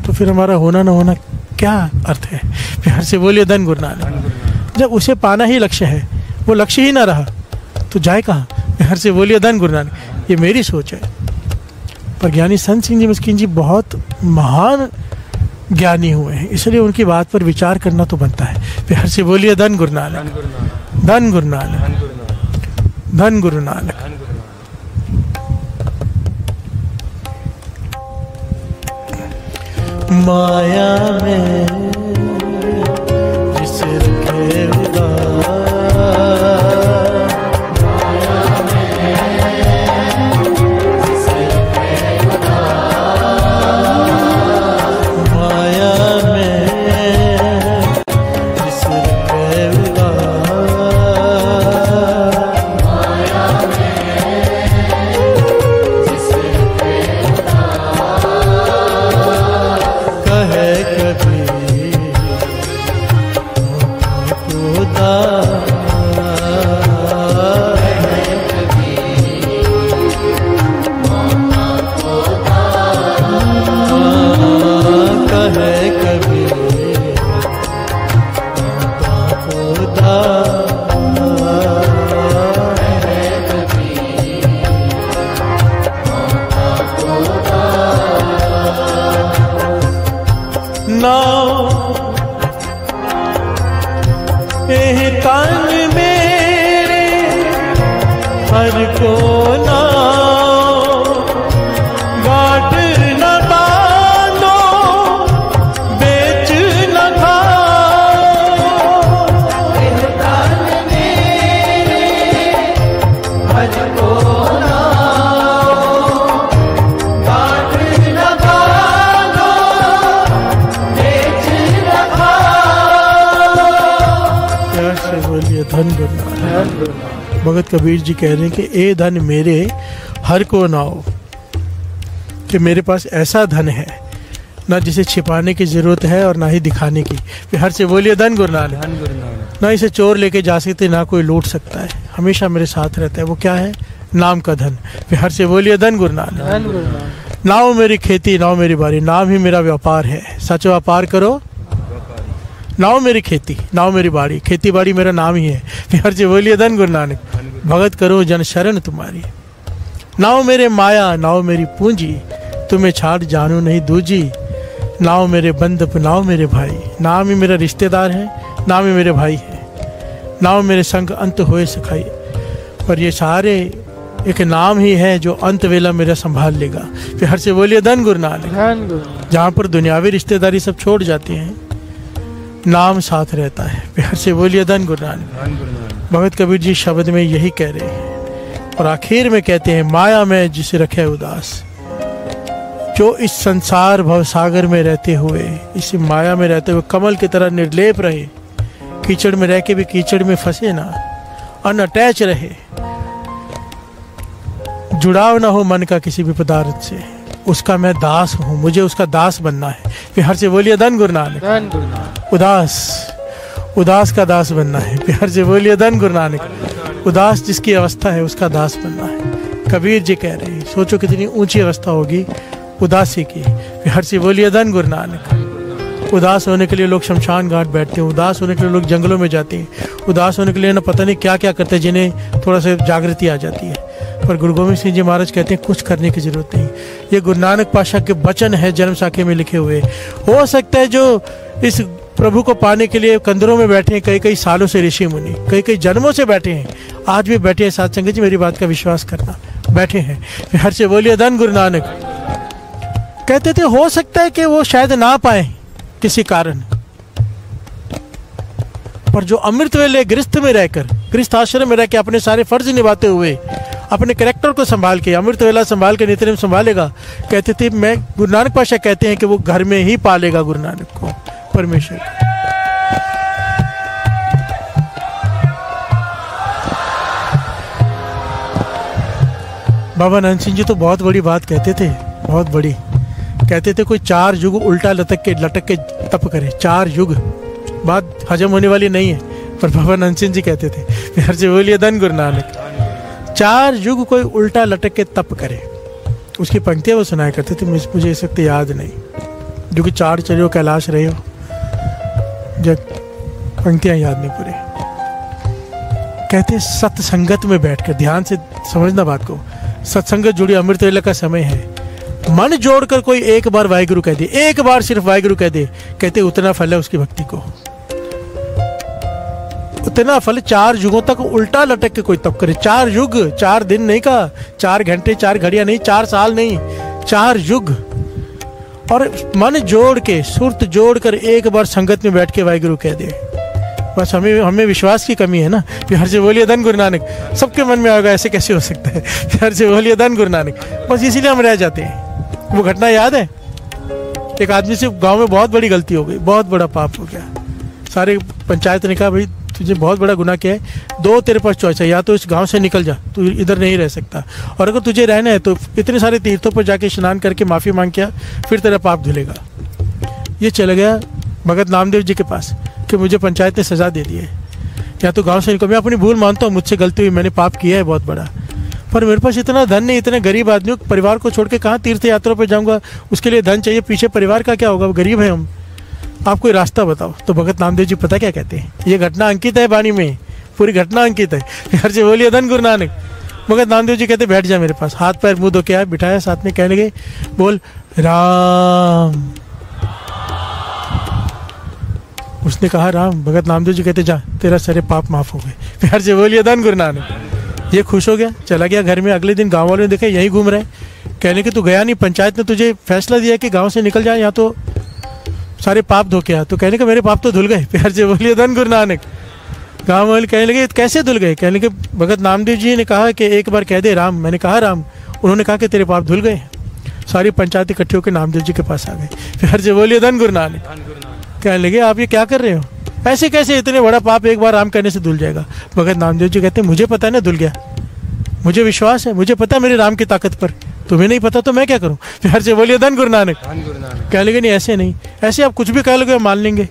तो फिर हमारा होना ना होना क्या अर्थ है। फिर हर से बोलिए धन गुरु नानक। जब उसे पाना ही लक्ष्य है, वो लक्ष्य ही ना रहा तो जाए कहाँ। फिर हर से बोलिए धन गुरु नानक। ये मेरी सोच है, पर ज्ञानी संत सिंह जी मस्कीन जी बहुत महान ज्ञानी हुए हैं, इसलिए उनकी बात पर विचार करना तो बनता है। फिर हर से बोलिए धन गुरु नानक। धन गुरु नानक। धन गुरु नानक। माया में जिस रखे भगत कबीर जी कह रहे हैं कि ए धन मेरे हर को नाओ। कि मेरे पास ऐसा धन है ना जिसे छिपाने की ज़रूरत है और ना ही दिखाने की। फिर हर से बोलिए धन गुरु नानक। धन गुरु नानक। ना इसे चोर लेके जा सकते, ना कोई लूट सकता है, हमेशा मेरे साथ रहता है। वो क्या है? नाम का धन। फिर हर से बोलिए धन गुरु नानक। धन गुरु नानक। ना हो मेरी खेती, ना हो मेरी बारी, नाम ही मेरा व्यापार है। सच व्यापार करो, ना हो मेरी खेती, ना हो मेरी बाड़ी, खेती बाड़ी मेरा नाम ही है। फिर हर से बोलिए धन गुरु नानक। भगत करो जन शरण तुम्हारी, ना हो मेरे माया, ना हो मेरी पूंजी, तुम्हें छाड़ जानू नहीं दूजी, ना हो मेरे बंधप, ना हो मेरे भाई, नाम ही मेरा रिश्तेदार है, नाम ही मेरे भाई है, ना हो मेरे संग अंत होए सखाई। पर ये सारे एक नाम ही है जो अंत वेला मेरा संभाल लेगा। फिर हर से बोलिए धन गुरु नानक। धन गुरु नानक। जहाँ पर दुनियावी रिश्तेदारी सब छोड़ जाते हैं, नाम साथ रहता है। फिर हर से बोलिए धन गुरु नानक। धन गुरु नानक। भगत कबीर जी शब्द में यही कह रहे हैं और आखिर में कहते हैं, माया में जिसे रखे उदास, जो इस संसार भवसागर में रहते हुए, इस माया में रहते हुए कमल की तरह निर्लेप रहे, कीचड़ में रह के भी कीचड़ में फंसे ना, अनअटैच रहे, जुड़ाव ना हो मन का किसी भी पदार्थ से, उसका मैं दास हूँ, मुझे उसका दास बनना है। फिर हर से बोलिए धन गुरु नानक। धन गुरु नानक। उदास का दास बनना है। फिर हर से बोलिए धन गुरु नानक। उदास जिसकी अवस्था है उसका दास बनना है। कबीर जी कह रहे हैं, सोचो कितनी ऊंची अवस्था होगी उदासी की। फिर हर से बोलिए धन गुरु नानक। उदास होने के लिए लोग शमशान घाट बैठते हैं, उदास होने के लिए लोग जंगलों में जाते हैं, उदास होने के लिए ना पता नहीं क्या क्या करते हैं, जिन्हें थोड़ा सा जागृति आ जाती है। पर गुरु गोविंद सिंह जी महाराज कहते हैं कुछ करने की जरूरत नहीं। ये गुरु नानक पातशाह के वचन है जन्म साखे में लिखे हुए। हो सकता है जो इस प्रभु को पाने के लिए कंदरों में बैठे हैं, कई कई सालों से ऋषि मुनि, कई कई जन्मों से बैठे हैं, आज भी बैठे हैं साथ संगत जी, मेरी बात का विश्वास करना, बैठे हैं। हर से बोलिए धन गुरु नानक। कहते थे हो सकता है कि वो शायद ना पाए किसी कारण, पर जो अमृत वेले गृहस्थ में रहकर, गृहस्थ आश्रम में रहकर अपने सारे फर्ज निभाते हुए, अपने कैरेक्टर को संभाल के, अमृत वेला संभाल के नित्यनेम संभालेगा, कहते थे मैं, गुरु नानक पातशाह कहते हैं कि वो घर में ही पालेगा गुरु नानक को, परमेश्वर। बाबा नंद सिंह जी तो बहुत बड़ी बात कहते थे, बहुत बड़ी। कहते थे कोई 4 युग उल्टा लटक के तप करे। 4 युग, बात हजम होने वाली नहीं है, पर बाबा नंद सिंह जी कहते थे। हर से बोलिए धन गुरु नानक। 4 युग कोई उल्टा लटक के तप करे, उसकी पंक्तियां वो सुनाया करते थे, मुझे इस वक्त याद नहीं, जो कि 4 चलो कैलाश रहे हो, जब पंक्तियां याद नहीं पूरे। कहते सत्संगत में बैठकर, ध्यान से समझना बात को, सत्संगत जुड़ी अमृत वेला का समय है, मन जोड़कर कोई एक बार वाहिगुरु कह दे, एक बार सिर्फ वाहिगुरु कह दे, कहते उतना फल है उसकी भक्ति को, उतना फल। 4 युगों तक उल्टा लटक के कोई तप करे। 4 युग, 4 दिन नहीं कहा, 4 घंटे, 4 घड़ियां नहीं, 4 साल नहीं, 4 युग। और मन जोड़ के, सुरत जोड़ कर एक बार संगत में बैठ के वाहिगुरु कह दे। बस हमें विश्वास की कमी है ना। हर से बोलिए धन गुरु नानक। सबके मन में आएगा ऐसे कैसे हो सकता है। हर से बोलिए धन गुरु नानक। बस इसीलिए हम रह जाते हैं। वो घटना याद है, एक आदमी से गांव में बहुत बड़ी गलती हो गई, बहुत बड़ा पाप हो गया। सारे पंचायत ने कहा भाई तुझे बहुत बड़ा गुनाह किया है, 2 तेरे पास चॉइस है, या तो इस गांव से निकल जा, तू इधर नहीं रह सकता, और अगर तुझे रहना है तो इतने सारे तीर्थों पर जाके स्नान करके माफ़ी मांग के, फिर तेरा पाप धुलेगा। ये चला गया भगत नामदेव जी के पास कि मुझे पंचायत ने सजा दे दी है, या तो गांव से निकल। मैं अपनी भूल मानता हूँ, मुझसे गलती हुई, मैंने पाप किया है बहुत बड़ा, पर मेरे पास इतना धन नहीं, इतने गरीब आदमियों परिवार को छोड़ के कहाँ तीर्थ यात्रा पर जाऊँगा, उसके लिए धन चाहिए, पीछे परिवार का क्या होगा, गरीब है हम, आप कोई रास्ता बताओ। तो भगत नामदेव जी पता क्या कहते हैं, ये घटना अंकित है वाणी में, पूरी घटना अंकित है। हर से बोलिए धन गुरु नानक। भगत नामदेव जी कहते बैठ जा मेरे पास, हाथ पैर मुंह धो के आया, बिठाया साथ में, कहने लगे बोल राम। उसने कहा राम। भगत नामदेव जी कहते जा, तेरा सारे पाप माफ हो गए। हर से बोलिए धन गुरु नानक। ये खुश हो गया, चला गया घर में। अगले दिन गाँव वालों ने देखा यही घूम रहे, कहने कि तू गया नहीं, पंचायत ने तुझे फैसला दिया कि गाँव से निकल जाए, यहाँ तो सारे पाप धो के आ। तो कहने के मेरे पाप तो धुल गए। प्यार से बोलिए धन गुरु नानक। गाँव वाले कहने लगे कैसे धुल गए, कहने के भगत नामदेव जी ने कहा कि एक बार कह दे राम। मैंने कहा राम, उन्होंने कहा कि तेरे पाप धुल गए। सारी पंचायत इकट्ठे होकर नामदेव जी के पास आ गए। प्यार से बोलिए धन गुरु नानक। कहने लगे आप ये क्या कर रहे हो, ऐसे कैसे, इतने बड़ा पाप एक बार राम कहने से धुल जाएगा। भगत नामदेव जी कहते मुझे पता है ना धुल गया, मुझे विश्वास है, मुझे पता है मेरे राम की ताकत पर, तुम्हें नहीं पता तो मैं क्या करूं? प्यार से बोलिए धन गुरु नानक। कह लगे नहीं ऐसे नहीं, ऐसे आप कुछ भी कह लोगे मान लेंगे।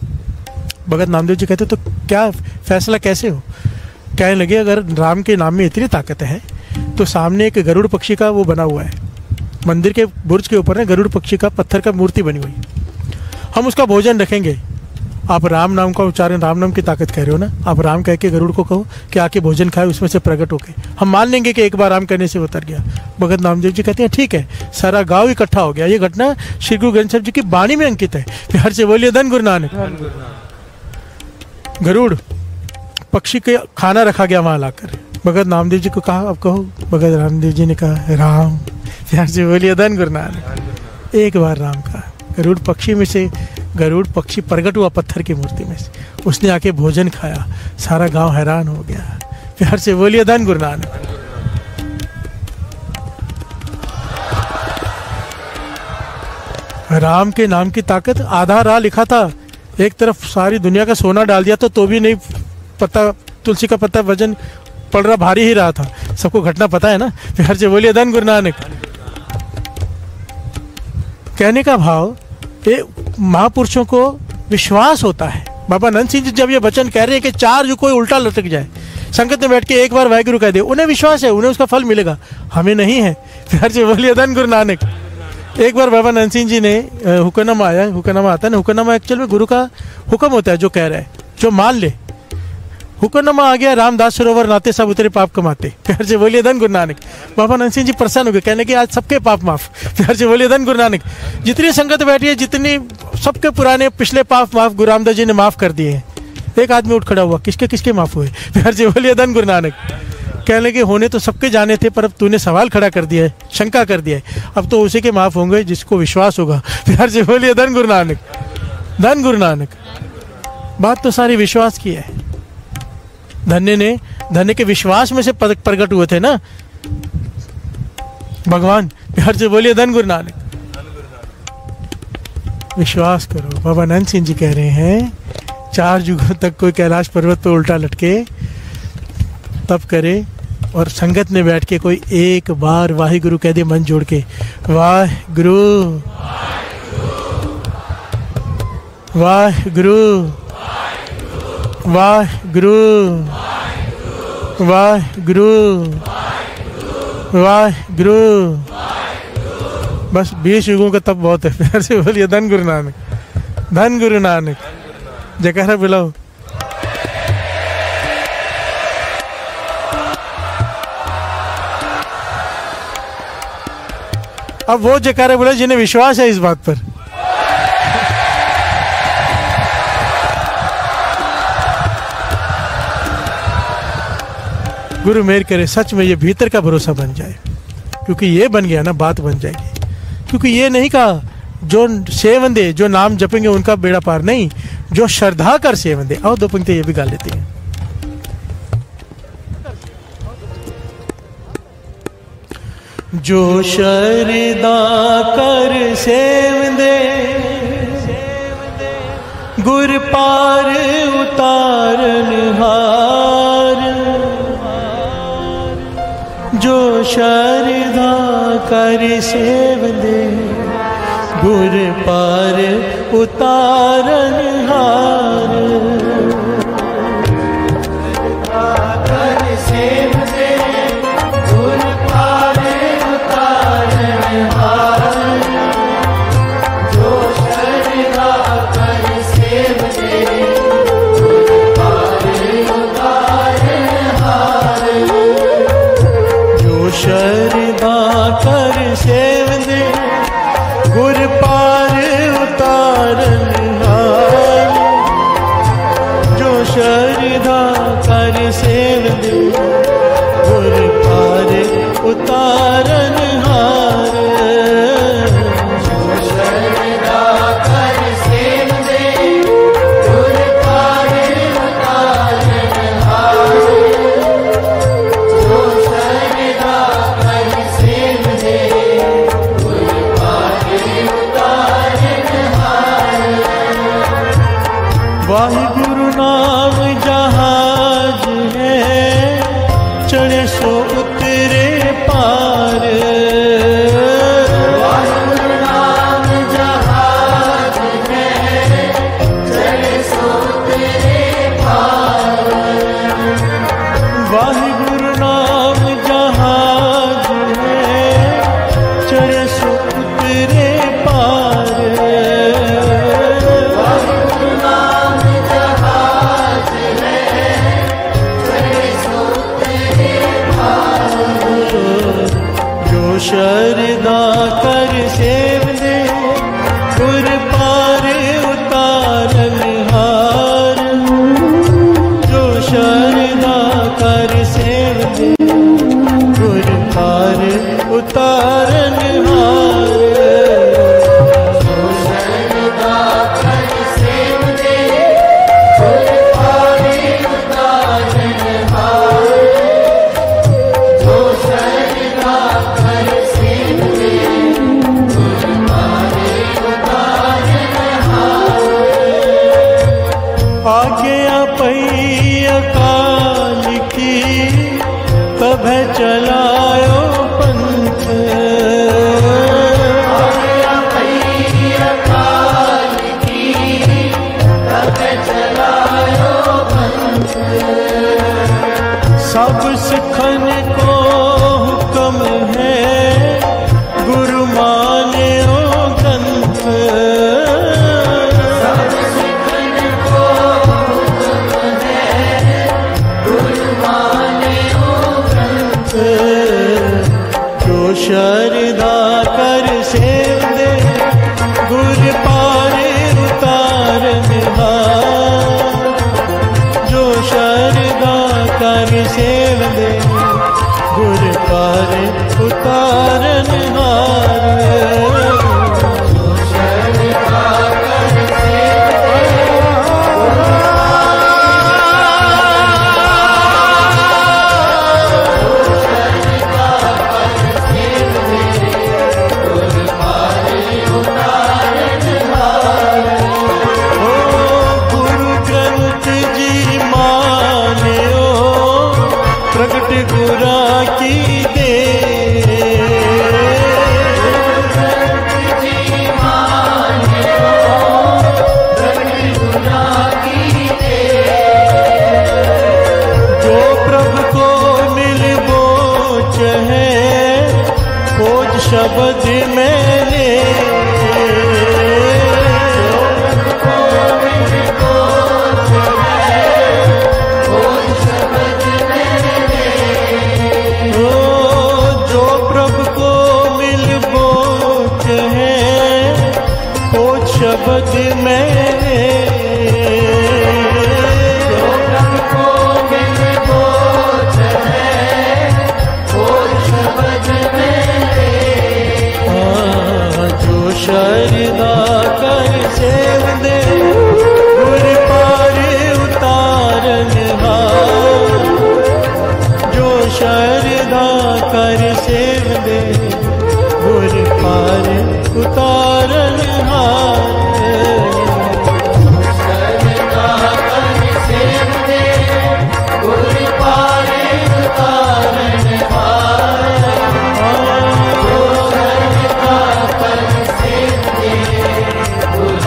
भगत नामदेव जी कहते तो क्या फैसला कैसे हो? कहने लगे अगर राम के नाम में इतनी ताकत है तो सामने एक गरुड़ पक्षी का वो बना हुआ है, मंदिर के बुर्ज के ऊपर ना गरुड़ पक्षी का पत्थर का मूर्ति बनी हुई, हम उसका भोजन रखेंगे। आप राम नाम का उच्चारण, राम नाम की ताकत कह रहे हो ना, आप राम कह के गरुड़ को कहो कि आके भोजन खाए, उसमें से प्रकट होके हम मान लेंगे कि एक बार राम कहने से उतर गया। भगत नामदेव जी कहते हैं ठीक है, सारा गांव इकट्ठा हो गया। ये घटना श्री गुरु ग्रंथ साहिब जी की वाणी में अंकित है। प्यार से बोलिए धन गुरु नानक। गरुड़ पक्षी के खाना रखा गया वहां लाकर, भगत नामदेव जी को कहा अब कहो। भगत रामदेव जी ने कहा राम। प्यार से बोलिए धन गुरु नानक। एक बार राम कहा, गरुड़ पक्षी में से गरुड़ पक्षी प्रकट हुआ पत्थर की मूर्ति में से, उसने आके भोजन खाया, सारा गांव हैरान हो गया। प्यार से बोलिए धन गुरु नानक। राम के नाम की ताकत, आधा राह लिखा था, एक तरफ सारी दुनिया का सोना डाल दिया तो भी नहीं पता, तुलसी का पत्ता वजन पड़ रहा, भारी ही रहा था। सबको घटना पता है ना। प्यार से बोलिए धन गुरु नानक। कहने का भाव, ये महापुरुषों को विश्वास होता है। बाबा नंद सिंह जी जब ये वचन कह रहे हैं कि चार जो कोई उल्टा लटक जाए, संगत में बैठ के एक बार वाहिगुरु कह दे, उन्हें विश्वास है, उन्हें उसका फल मिलेगा, हमें नहीं है। प्यार से बोलिए धन गुरु नानक। एक बार बाबा नंद सिंह जी ने हुक्मनामा आया, हुक्मनामा आता है ना, हुक्मनामा एक्चुअल में गुरु का हुक्म होता है, जो कह रहा है, जो मान ले। हुक्मनामा आ गया, रामदास सरोवर नाते सब उतरे पाप कमाते। प्यार से बोलिए धन गुरु नानक। बाबा नंद सिंह जी प्रसन्न हो गए, कहने कि आज सबके पाप माफ। प्यार से बोलिए धन गुरु नानक। जितनी संगत बैठी है, जितनी सबके पुराने पिछले पाप माफ गुरु रामदास जी ने माफ कर दिए हैं। एक आदमी उठ खड़ा हुआ, किसके किसके माफ हुए? प्यार से बोलिए धन गुरु नानक। कहने लगे होने तो सबके जाने थे, पर अब तूने सवाल खड़ा कर दिया है, शंका कर दिया है, अब तो उसी के माफ होंगे जिसको विश्वास होगा। प्यार से बोलिए धन गुरु नानक। धन गुरु नानक। बात तो सारी विश्वास की है। धन्य के विश्वास में से प्रकट हुए थे ना भगवान। प्यार से बोलिए धन गुरु नानक। विश्वास करो। बाबा नंद सिंह जी कह रहे हैं 4 युगों तक कोई कैलाश पर्वत पर उल्टा लटके तब करे, और संगत में बैठ के कोई एक बार वाहिगुरु कह दे मन जोड़ के, वाहिगुरु वाहिगुरु वाहिगुरु वाहिगुरु वाहिगुरु। बस 20 युगों का तब बहुत है। प्यार से बोलिए धन गुरु नानक। धन गुरु नानक। जयकारा बुलाओ। अब वो जयकारा बुलाओ जिन्हें विश्वास है इस बात पर। गुरु मेहर करे सच में ये भीतर का भरोसा बन जाए, क्योंकि ये बन गया ना बात बन जाएगी। क्योंकि ये नहीं कहा जो सेवन दे, जो नाम जपेंगे उनका बेड़ा पार, नहीं, जो श्रद्धा कर सेवन दे। आओ 2 पंक्ति ये भी गा लेते हैं। जो श्रद्धा कर सेवन दे, गुर पार उतारन हार। जो श्रद्धा कर सेवन दे, गुर पार उतारन हार। श्रद्धा कर सेवन दे, गुर पार उतारन हार। जो श्रद्धा कर सेवन दे, गुर पार उतारन हार। जो श्रद्धा कर सेवन दे, गुर पार उतारन हार। वाहिगुरु नाम जहाज है, चढ़े सो उतरे पार। पार। जो शरदा कर सेव दे गुर पार उतारन हार। जो शरदा कर सेव दे गुर पार उतारन हार। जो शरदा कर सेव दे गुर पार उतारन हार। जो शरदा कर सेव दे गुर पार उतारन हार। आज्ञा पई अकाल की तब चलायो पंथ। आज्ञा पई अकाल की तब चलायो पंथ। सब सिखन को हुक्म है गुरु मान्यो ग्रंथ। सब सिखन को हुक्म है गुरु मान्यो ग्रंथ। जो शरदा कर सेव दे गुर पार उतारन हार। जो शरदा कर सेव दे गुर पार उतारन हार। जो शरदा कर सेव दे गुर पार उतारन हार। ओ गुरु ग्रंथ जी मान्यो प्रगट गुरा की दे। जो प्रभु को मिल बोच है खोज शब्द में ले। जो प्रभु को मिल बोच है खोज शब्द में ले। जो प्रभु को मिल बोच है खोज शब्द में ले। जो शरदा कर सेव दे गुर पार उतारन हार। जो शरदा कर सेव दे गुर पार उतारन हार। शरदा कर सेव दे गुर पार उतारन हार। जो शरदा कर सेव दे गुर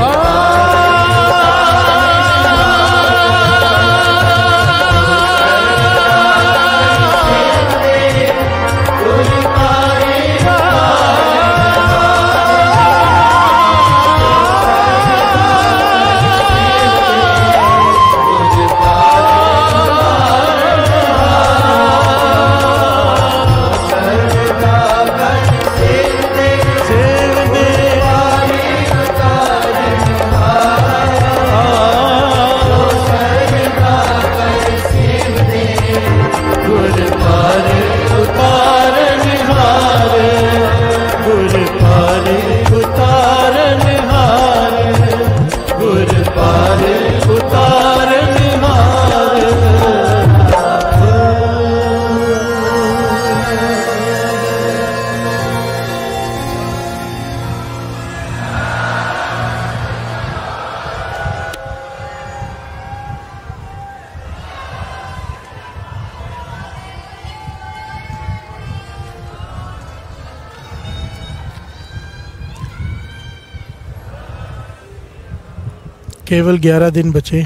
केवल 11 दिन बचे।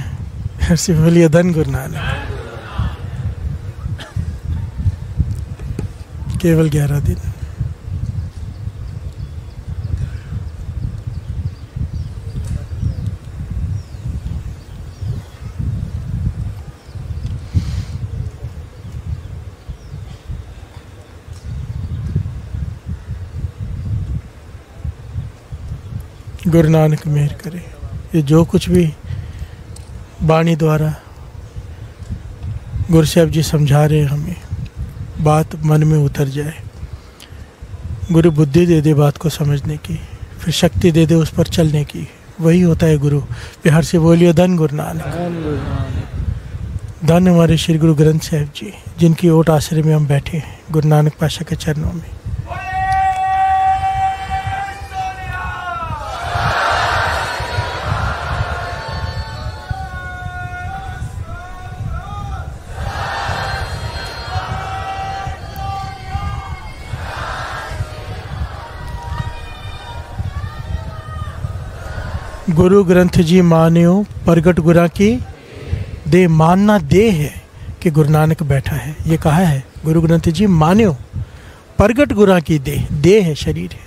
सिर्फ धन गुरु नानक। केवल 11 दिन। गुरु नानक मेहर करे, ये जो कुछ भी वाणी द्वारा गुरु साहब जी समझा रहे हैं हमें, बात मन में उतर जाए। गुरु बुद्धि दे दे बात को समझने की, फिर शक्ति दे दे उस पर चलने की, वही होता है गुरु। प्यार से बोलिए धन गुरु नानक। धन हमारे श्री गुरु ग्रंथ साहिब जी, जिनकी ओट आश्रय में हम बैठे हैं, गुरु नानक पातशाह के चरणों में। गुरु ग्रंथ जी मान्यो प्रगट गुरा की दे, मानना दे है कि गुरु नानक बैठा है, ये कहा है गुरु ग्रंथ जी मान्यो प्रगट गुरा की दे है, शरीर है।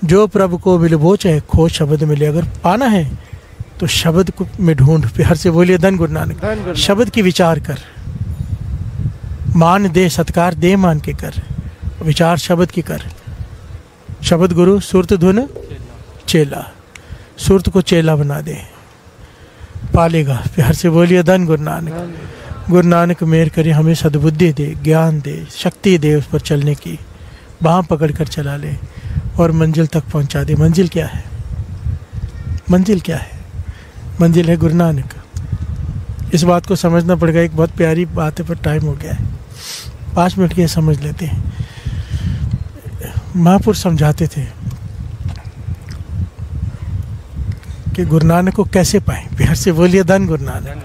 जो प्रभु को मिलबोच है खोज शब्द मिले, अगर पाना है तो शब्द को में ढूंढ। प्यार से बोलिए धन गुरु नानक। शब्द की विचार कर, मान दे सत्कार दे मान के कर, विचार शब्द की कर। शब्द गुरु सुरत धुन चेला, सुरत को चेला बना दे, पालेगा। प्यार से बोलिए धन गुरु नानक। गुरु नानक मेहर करे, हमें सद्बुद्धि दे, ज्ञान दे, शक्ति दे उस पर चलने की, बाह पकड़ कर चला ले और मंजिल तक पहुंचा दे। मंजिल क्या है? मंजिल क्या है? मंजिल है गुरु नानक। इस बात को समझना पड़ेगा। एक बहुत प्यारी बात है, पर टाइम हो गया है, 5 मिनट के समझ लेते हैं। महापुरुष समझाते थे कि गुरु नानक को कैसे पाए। प्यार से बोलिए धन गुरु नानक।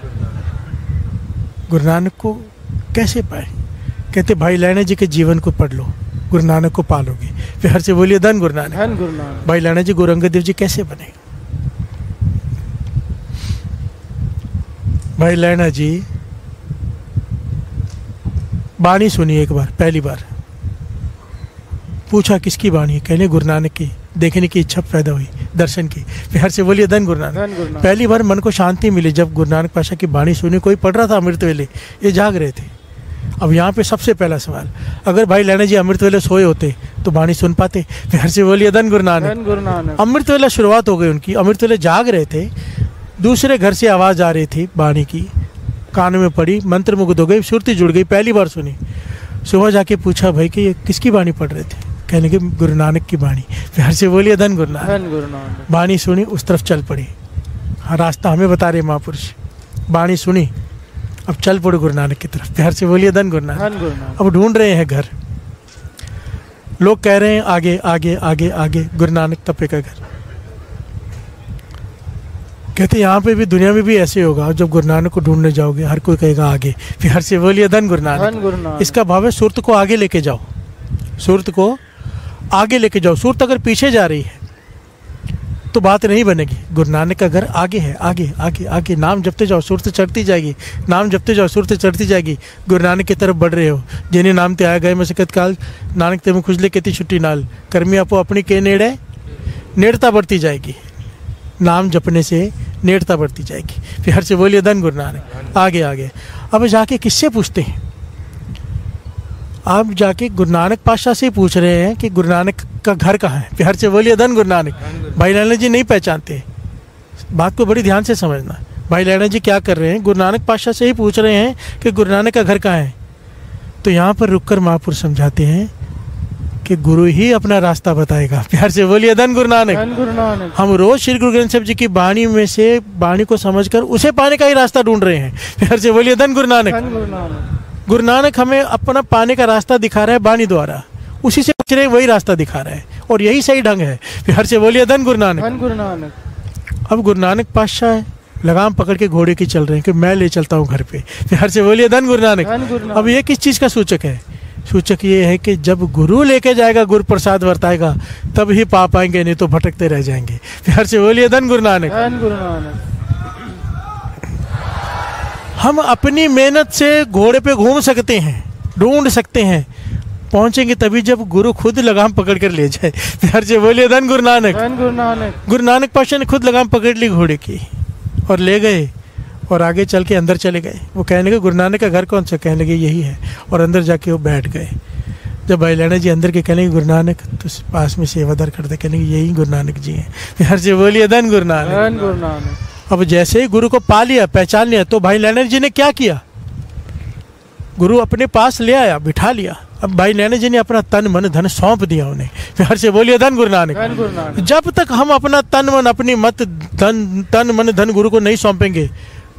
गुरु नानक को कैसे पाए? कहते भाई लैना जी के जीवन को पढ़ लो, गुरु नानक को पालोगे। प्यार से बोलिए धन गुरु नानक। भाई लैना जी गुरु अंगद देव जी कैसे बने? भाई लैना जी बाणी सुनी एक बार, पहली बार पूछा किसकी बाणी है? कहने गुरु नानक की। देखने की इच्छा पैदा हुई, दर्शन की। प्यार से बोलिए धन गुरु नानक। पहली बार मन को शांति मिली जब गुरु नानक पातशाह की बाणी सुनी। कोई पढ़ रहा था अमृत वेले, ये जाग रहे थे। अब यहाँ पे सबसे पहला सवाल, अगर भाई लैना जी अमृत वेले सोए होते तो बाणी सुन पाते? प्यार से बोलिए धन गुरु नानक। अमृत वेला शुरुआत हो गई उनकी, अमृत वेले जाग रहे थे, दूसरे घर से आवाज़ आ रही थी बाणी की, कान में पड़ी, मंत्र मुग्ध हो गई, सुरती जुड़ गई, पहली बार सुनी। सुबह जाके पूछा भाई कि ये किसकी बाणी पढ़ रहे थे? कहने के गुरु नानक की बाणी। प्यार से बोलिए धन गुरु नानक। बाणी सुनी, उस तरफ चल पड़ी। हाँ, रास्ता हमें बता रहे महापुरुष। बाणी सुनी, अब चल पड़ो गुरु नानक की तरफ। प्यार से बोलिए धन गुरु नानक। अब ढूंढ रहे हैं घर, लोग कह रहे हैं आगे आगे आगे आगे, गुरु नानक तपे का घर। कहते यहाँ पे भी, दुनिया में भी ऐसे होगा, जब गुरु नानक को ढूंढने जाओगे हर कोई कहेगा आगे। प्यार से बोलिए धन गुरु नानक। इसका भाव है सुरत को आगे लेके जाओ, सुरत को आगे लेके जाओ। सुरत अगर पीछे जा रही है तो बात नहीं बनेगी। गुरु नानक का घर आगे है, आगे आगे आगे। नाम जपते जाओ, सुरत चढ़ती जाएगी। नाम जपते जाओ, सुरत चढ़ती जाएगी। गुरु नानक की तरफ बढ़ रहे हो। जिन्हें नाम ते आया गए मसकत काल, नानक ते में खुजले केती छुट्टी नाल, कर्मी आपो अपनी के नेड़े, नेड़ता बढ़ती जाएगी। नाम जपने से नेड़ता बढ़ती जाएगी। फिर से बोलिए धन गुरु नानक। आगे आगे। अब जाके किससे पूछते हैं? आप जाके गुरु नानक पातशाह से पूछ रहे हैं कि गुरु नानक का घर कहाँ है। प्यार से बोलिए धन गुरु नानक। भाई लैना जी नहीं पहचानते, बात को बड़ी ध्यान से समझना। भाई लैना जी क्या कर रहे हैं? गुरु नानक पातशाह से ही पूछ रहे हैं कि गुरु नानक का घर कहाँ है। तो यहाँ पर रुककर महापुरुष समझाते हैं कि गुरु ही अपना रास्ता बताएगा। प्यार से बोलिए धन गुरु नानक। हम रोज श्री गुरु ग्रंथ साहिब जी की बाणी में से बाणी को समझकर उसे पाने का ही रास्ता ढूंढ रहे हैं। प्यार से बोलिए धन गुरु नानक। गुरु नानक हमें अपना पाने का रास्ता दिखा रहा है बाणी द्वारा, उसी से पूछ रहे वही रास्ता दिखा रहा है, और यही सही ढंग है। प्यार से बोलिए धन गुरु नानक। अब गुरु नानक पातशाह लगाम पकड़ के घोड़े की चल रहे हैं कि मैं ले चलता हूँ घर पे। प्यार से बोलिए धन गुरु नानक। अब ये किस चीज़ का सूचक है? सूचक ये है कि जब गुरु लेके जाएगा, गुरु प्रसाद वर्ताएगा, तब ही पा पाएंगे, नहीं तो भटकते रह जाएंगे। प्यार से बोलिए धन गुरु नानक। हम अपनी मेहनत से घोड़े पे घूम सकते हैं, ढूंढ सकते हैं, पहुंचेंगे तभी जब गुरु खुद लगाम पकड़ कर ले जाए। प्यार से बोलिए धन गुरु नानक। गुरु नानक पातशाह ने खुद लगाम पकड़ ली घोड़े की और ले गए, और आगे चल के अंदर चले गए। वो कहने लगे गुरु नानक का घर कौन सा? कहने लगे यही है, और अंदर जाके वो बैठ गए। जब भाई लैना जी अंदर के कहने गुरु नानक, तो पास में सेवादार करते कहने यही गुरु नानक जी हैं। प्यार से बोलिए धन गुरु नानक। धन गुरु नानक। अब जैसे ही गुरु को पा लिया, पहचान लिया, तो भाई लैना जी ने क्या किया, गुरु अपने पास ले आया, बिठा लिया। अब भाई नैना जी ने अपना तन मन धन सौंप दिया उन्हें। प्यार से बोलिए धन गुरु नानक। धन गुरु नानक। जब तक हम अपना तन मन, अपनी मत तन मन धन गुरु को नहीं सौंपेंगे,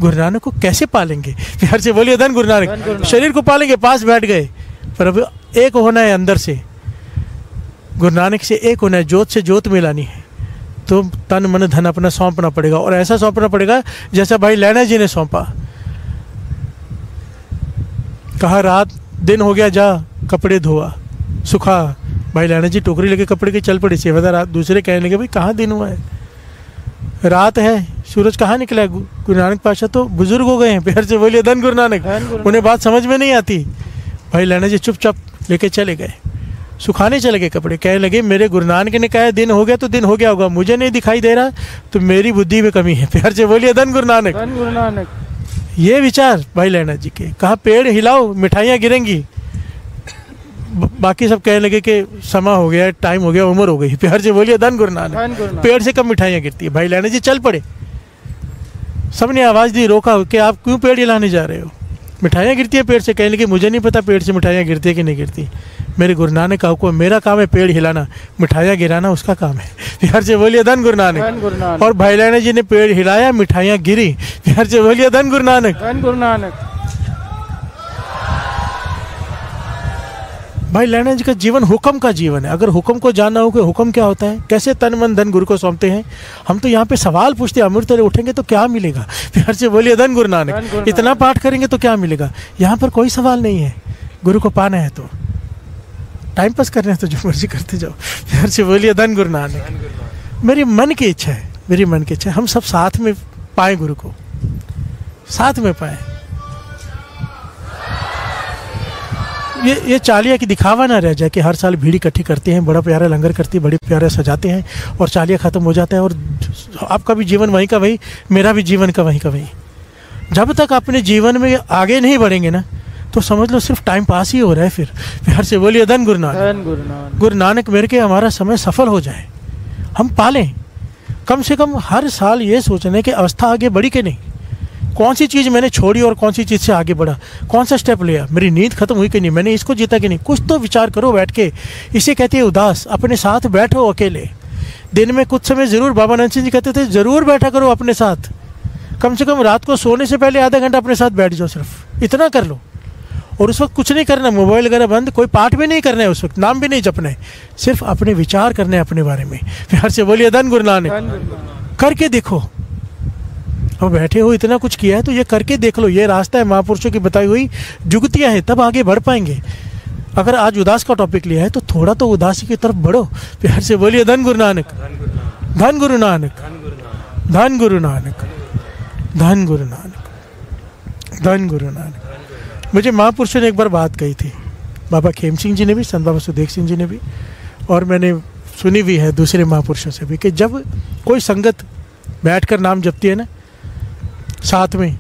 गुरु नानक को कैसे पालेंगे। प्यार से बोलिए धन गुरु नानक। शरीर को पालेंगे, पास बैठ गए, पर अब एक होना है अंदर से, गुरु नानक से एक होना है, जोत से जोत मिलानी है, तो तन मन धन अपना सौंपना पड़ेगा। और ऐसा सौंपना पड़ेगा जैसा भाई लैना जी ने सौंपा। कहा रात दिन हो गया, जा कपड़े धोआ, सुखा। भाई लैना जी टोकरी लेके कपड़े के चल पड़े। सेवादार रात दूसरे कहने लगे भाई कहाँ दिन हुआ है, रात है, सूरज कहाँ निकला है। गुरु नानक पातशाह तो बुजुर्ग हो गए हैं। प्यार से बोलिए धन गुरु नानक। उन्हें बात समझ में नहीं आती। भाई लैना जी चुपचाप लेके चले गए, सुखाने चले गए कपड़े। कहने लगे मेरे गुरु नानक ने कहा दिन हो गया तो दिन हो गया होगा, मुझे नहीं दिखाई दे रहा तो मेरी बुद्धि में कमी है। प्यार से बोलिए धन गुरु नानक। धन गुरु नानक। ये विचार भाई लैना जी के। कहा पेड़ हिलाओ मिठाइयाँ गिरेंगी। बाकी सब कहने लगे कि समय हो गया, टाइम हो गया, उम्र हो गई। प्यार से बोलिए धन गुरु नानक। पेड़ से कम मिठाइयाँ गिरती है। भाई लैना जी चल पड़े। सबने आवाज़ दी, रोका कि आप क्यों पेड़ हिलाने जा रहे हो, मिठाइयाँ गिरती है पेड़ से। कहने लगे मुझे नहीं पता पेड़ से मिठाइयाँ गिरती है कि नहीं गिरती, मेरे गुरु नानक का हुक्म, मेरा काम है पेड़ हिलाना, मिठाइयाँ गिराना उसका काम है। प्यार से बोलिए धन गुरु नानक। और भाई लैना जी ने पेड़ हिलाया, मिठाइयाँ गिरी। प्यार से बोलिए धन गुरु नानक। धन गुरु नानक। भाई लैना जी का जीवन हुक्म का जीवन है। अगर हुक्म को जानना हो कि हुक्म क्या होता है, कैसे तन मन धन गुरु को सौंपते हैं, हम तो यहाँ पे सवाल पूछते हैं। अमृत तरह उठेंगे तो क्या मिलेगा। प्यार से बोलिए धन गुरु नानक। इतना पाठ करेंगे तो क्या मिलेगा। यहाँ पर कोई सवाल नहीं है। गुरु को पाना है तो टाइम पास करना है तो जो मर्जी करते जाओ। प्यार से बोलिए धन गुरु नानक। मेरी मन की इच्छा है, मेरी मन की इच्छा है हम सब साथ में पाए गुरु को, साथ में पाए। ये चालिया की दिखावा ना रह जाए कि हर साल भीड़ इकट्ठी करते हैं, बड़ा प्यारा लंगर करती है, बड़े प्यारे सजाते हैं और चालिया ख़त्म हो जाता है और आपका भी जीवन वहीं का वही, मेरा भी जीवन का वहीं का वही। जब तक अपने जीवन में आगे नहीं बढ़ेंगे ना तो समझ लो सिर्फ टाइम पास ही हो रहा है। फिर प्यार से बोलिए धन गुरु नानक। गुरु नानक मेरे के हमारा समय सफल हो जाए, हम पालें। कम से कम हर साल ये सोचने की अवस्था आगे बढ़ी कि नहीं, कौन सी चीज़ मैंने छोड़ी और कौन सी चीज़ से आगे बढ़ा, कौन सा स्टेप लिया, मेरी नींद खत्म हुई कि नहीं, मैंने इसको जीता कि नहीं। कुछ तो विचार करो बैठ के। इसे कहते हैं उदास। अपने साथ बैठो अकेले। दिन में कुछ समय ज़रूर, बाबा नानक सिंह जी कहते थे ज़रूर बैठा करो अपने साथ। कम से कम रात को सोने से पहले आधा घंटा अपने साथ बैठ जाओ, सिर्फ इतना कर लो। और उस वक्त कुछ नहीं करना, मोबाइल वगैरह बंद, कोई पाठ भी नहीं करना है उस वक्त, नाम भी नहीं जपना है, सिर्फ अपने विचार करने हैं अपने बारे में। प्यार से बोलिए धन गुरु नानक। करके देखो। अब बैठे हो इतना कुछ किया है तो ये करके देख लो। ये रास्ता है महापुरुषों की बताई हुई जुगतियाँ हैं, तब आगे बढ़ पाएंगे। अगर आज उदास का टॉपिक लिया है तो थोड़ा तो उदासी की तरफ बढ़ो। प्यार से बोलिए धन गुरु नानक। धन गुरु नानक। धन गुरु नानक। धन गुरु नानक। धन गुरु नानक। मुझे महापुरुषों ने एक बार बात कही थी, बाबा खेम सिंह जी ने भी, संत बाबा सुदेव सिंह जी ने भी, और मैंने सुनी भी है दूसरे महापुरुषों से भी, कि जब कोई संगत बैठकर नाम जपती है ना साथ में,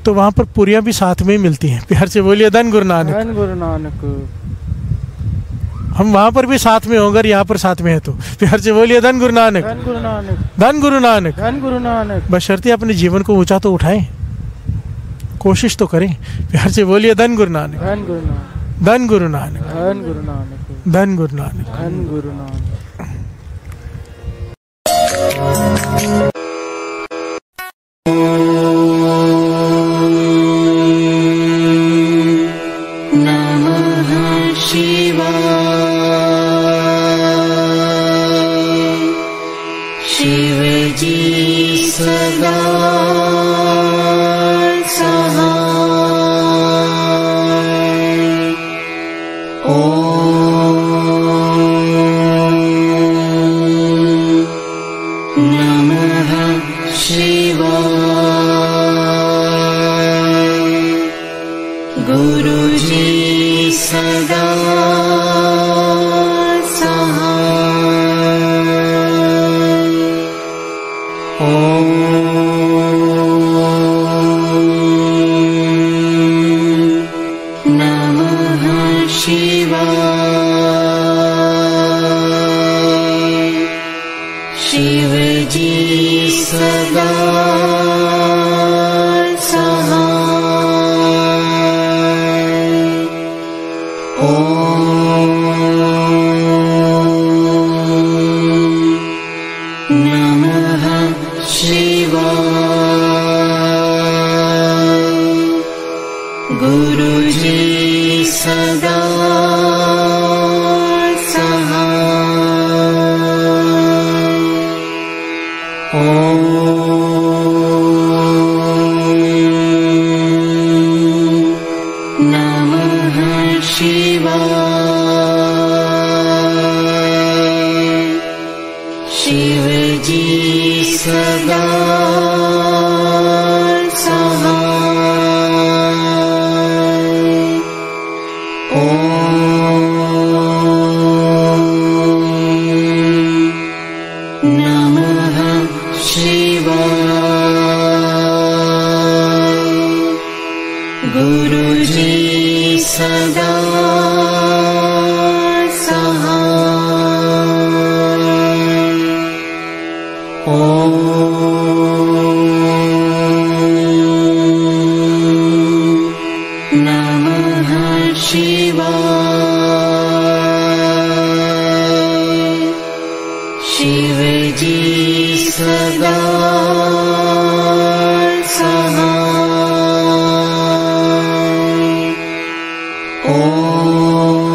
तो वहाँ पर पुरियाँ भी साथ में ही मिलती हैं। प्यार से बोलिए धन गुरु नानक। धन गुरु नानक। हम वहाँ पर भी साथ में होंगे, यहाँ पर साथ में है तो प्यार से बोलिए धन गुरु नानक। धन गुरु नानक। धन गुरु नानक। धन गुरु नानक। बशर्ते अपने जीवन को ऊंचा तो उठाएं, कोशिश तो करें। प्यार से बोलिए धन गुरु नानक। धन गुरु नानक। धन गुरु नानक। धन गुरु नानक। धन गुरु नानक। धन गुरु नानक। नमः शिवाय। शिव जी सदा गुरुजी सदा सहाय। ओम नमः शिवाय। शिवजी सदा सहाय। ओम नमः शिवाय। गुरुजी सदा सहाय। ओम नमः शिवाय। शिवजी सदा सहाय। ओम नमः शिवाय। गुरुजी सदा सहाय। ओम नमः शिवाय। शिवजी सदा सहाय। ओम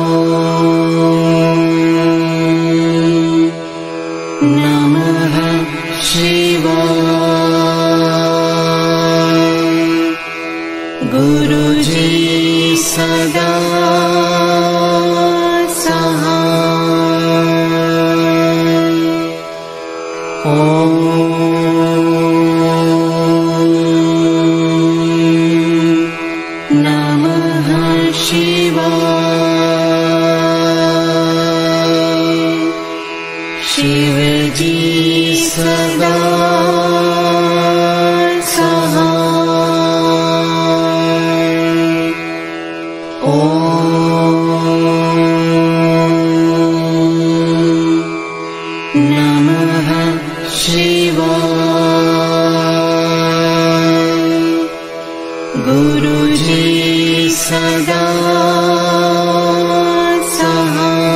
नमः शिवाय। गुरुजी सदा सहाय। ओम नमः शिवाय। शिवजी सदा सहाय। ओम नमः शिवाय। गुरुजी सदा सहाय।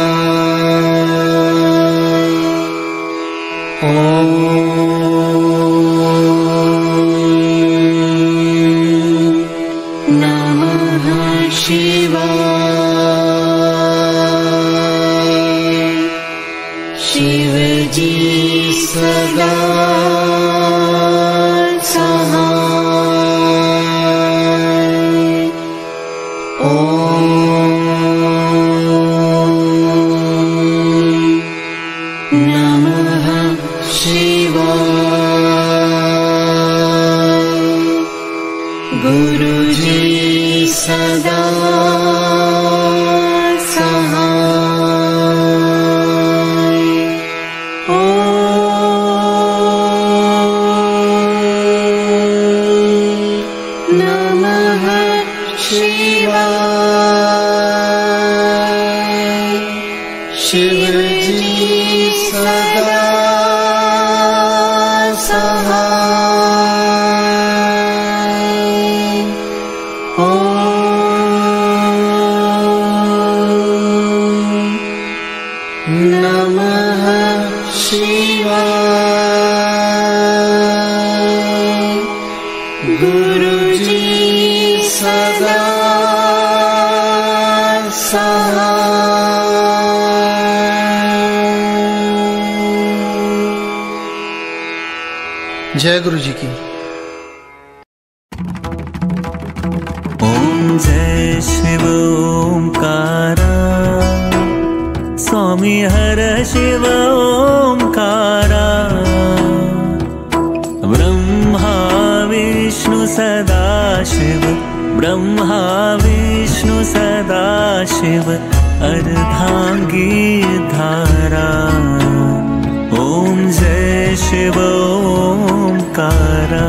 ओम नमः शिवाय। शिवजी सदा सहाय। ओम नमः शिवाय। गुरुजी सदा सहाय। ओम नमः शिवाय। शिवजी सदा सहाय। ओम नमः शिवाय। गुरुजी सदा सहाय। जय गुरु जी की। ओम जय शिव ओंकारा। स्वामी हर शिव ओंकारा। ब्रह्मा विष्णु सदाशिव। ब्रह्मा विष्णु सदाशिव। अर्धांगी धारा। ओम जय शिव ओंकारा।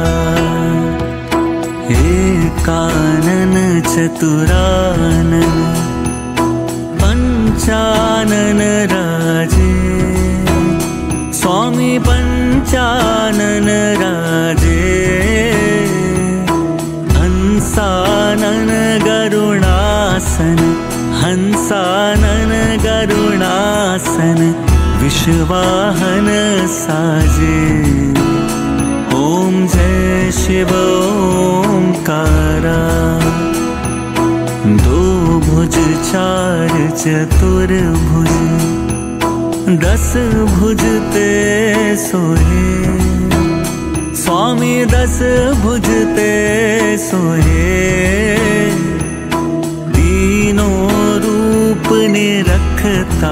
एकानन चतुरानन पंचानन राजे। स्वामी पंचानन राजे, हंसानन गरुणासन, हंसानन गरुणासन, विश्ववाहन साजे। ओम जय शिव ओंकारा। दो भुज चार चतुर्भुज, 10 भुज ते सोहे, स्वामी 10 भुज ते सोहे। तीनों रूप ने रखता,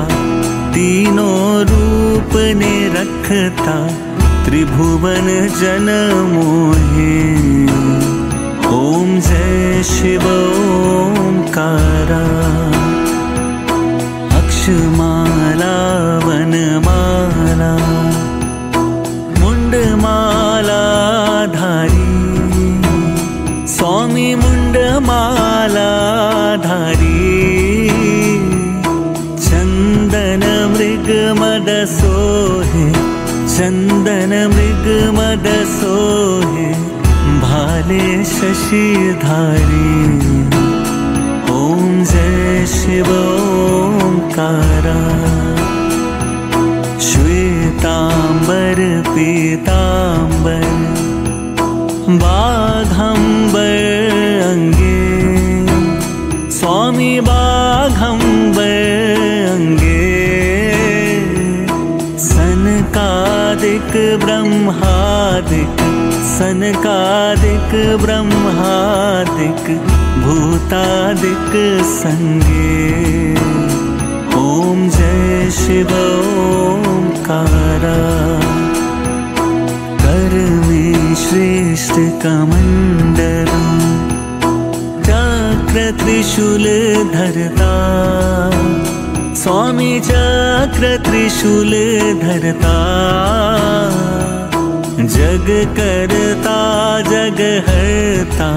तीनों रूप ने रखता, त्रिभुवन जन मोहे। ओम जय शिव ओंकारा। अक्षमाला वनमाला, मुंडमाला धारी, स्वामी मुंडमाला धारी। चंदन मृग मद सोहे, चंदन मृग मद सोहे, भाले शशिधारी। ओम जय शिव ओंकारा। श्वेतांबर पीतांबर, बाघंबर अंगे, स्वामी बाघंबर अंगे। सनकादिक ब्रह्मादिक, सनकादिक ब्रह्मादिक, भूतादिक संगे। ओम जय शिव ओंकारा। कर में श्रेष्ठ कमंडल, चक्र त्रिशूल धरता, स्वामी चक्र त्रिशूल धरता। जग करता जग हरता,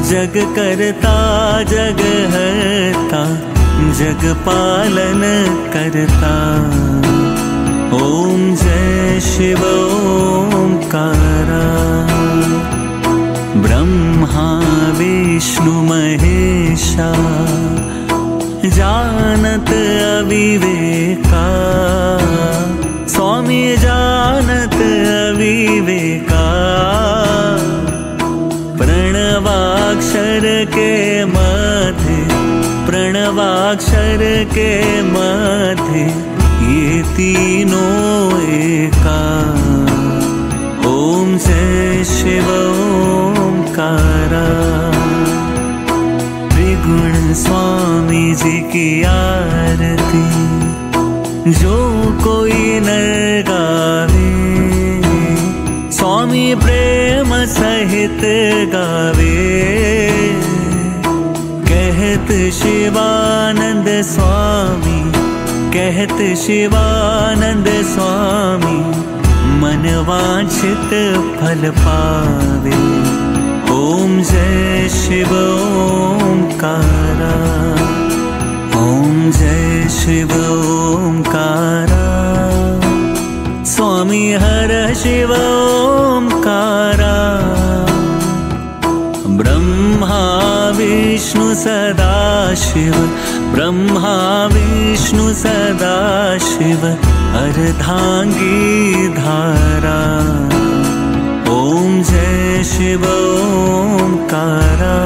जग करता जग हरता, जग पालन करता। ओम जय शिव ओंकारा। ब्रह्मा विष्णु महेशा, जानत अविवेका, स्वामी जानत अविवेका। प्रणवाक्षर के मध्य, प्रणवाक्षर के मध्य, ये तीनों एका। ओम जय शिव ओंकारा। त्रिगुण स्वामी जी की आरती, जो कोई नर गावे, स्वामी प्रेम सहित गावे। कहत शिवानंद स्वामी, कहत शिवानंद स्वामी, मन वांछित फल पावे। ओम जय शिव ओंकारा। ओम जय शिव ओंकारा। स्वामी हर शिव ओंकारा। ब्रह्मा विष्णु सदाशिव, ब्रह्मा विष्णु सदाशिव, अर्धांगी धारा। ओम जय शिव ओंकारा।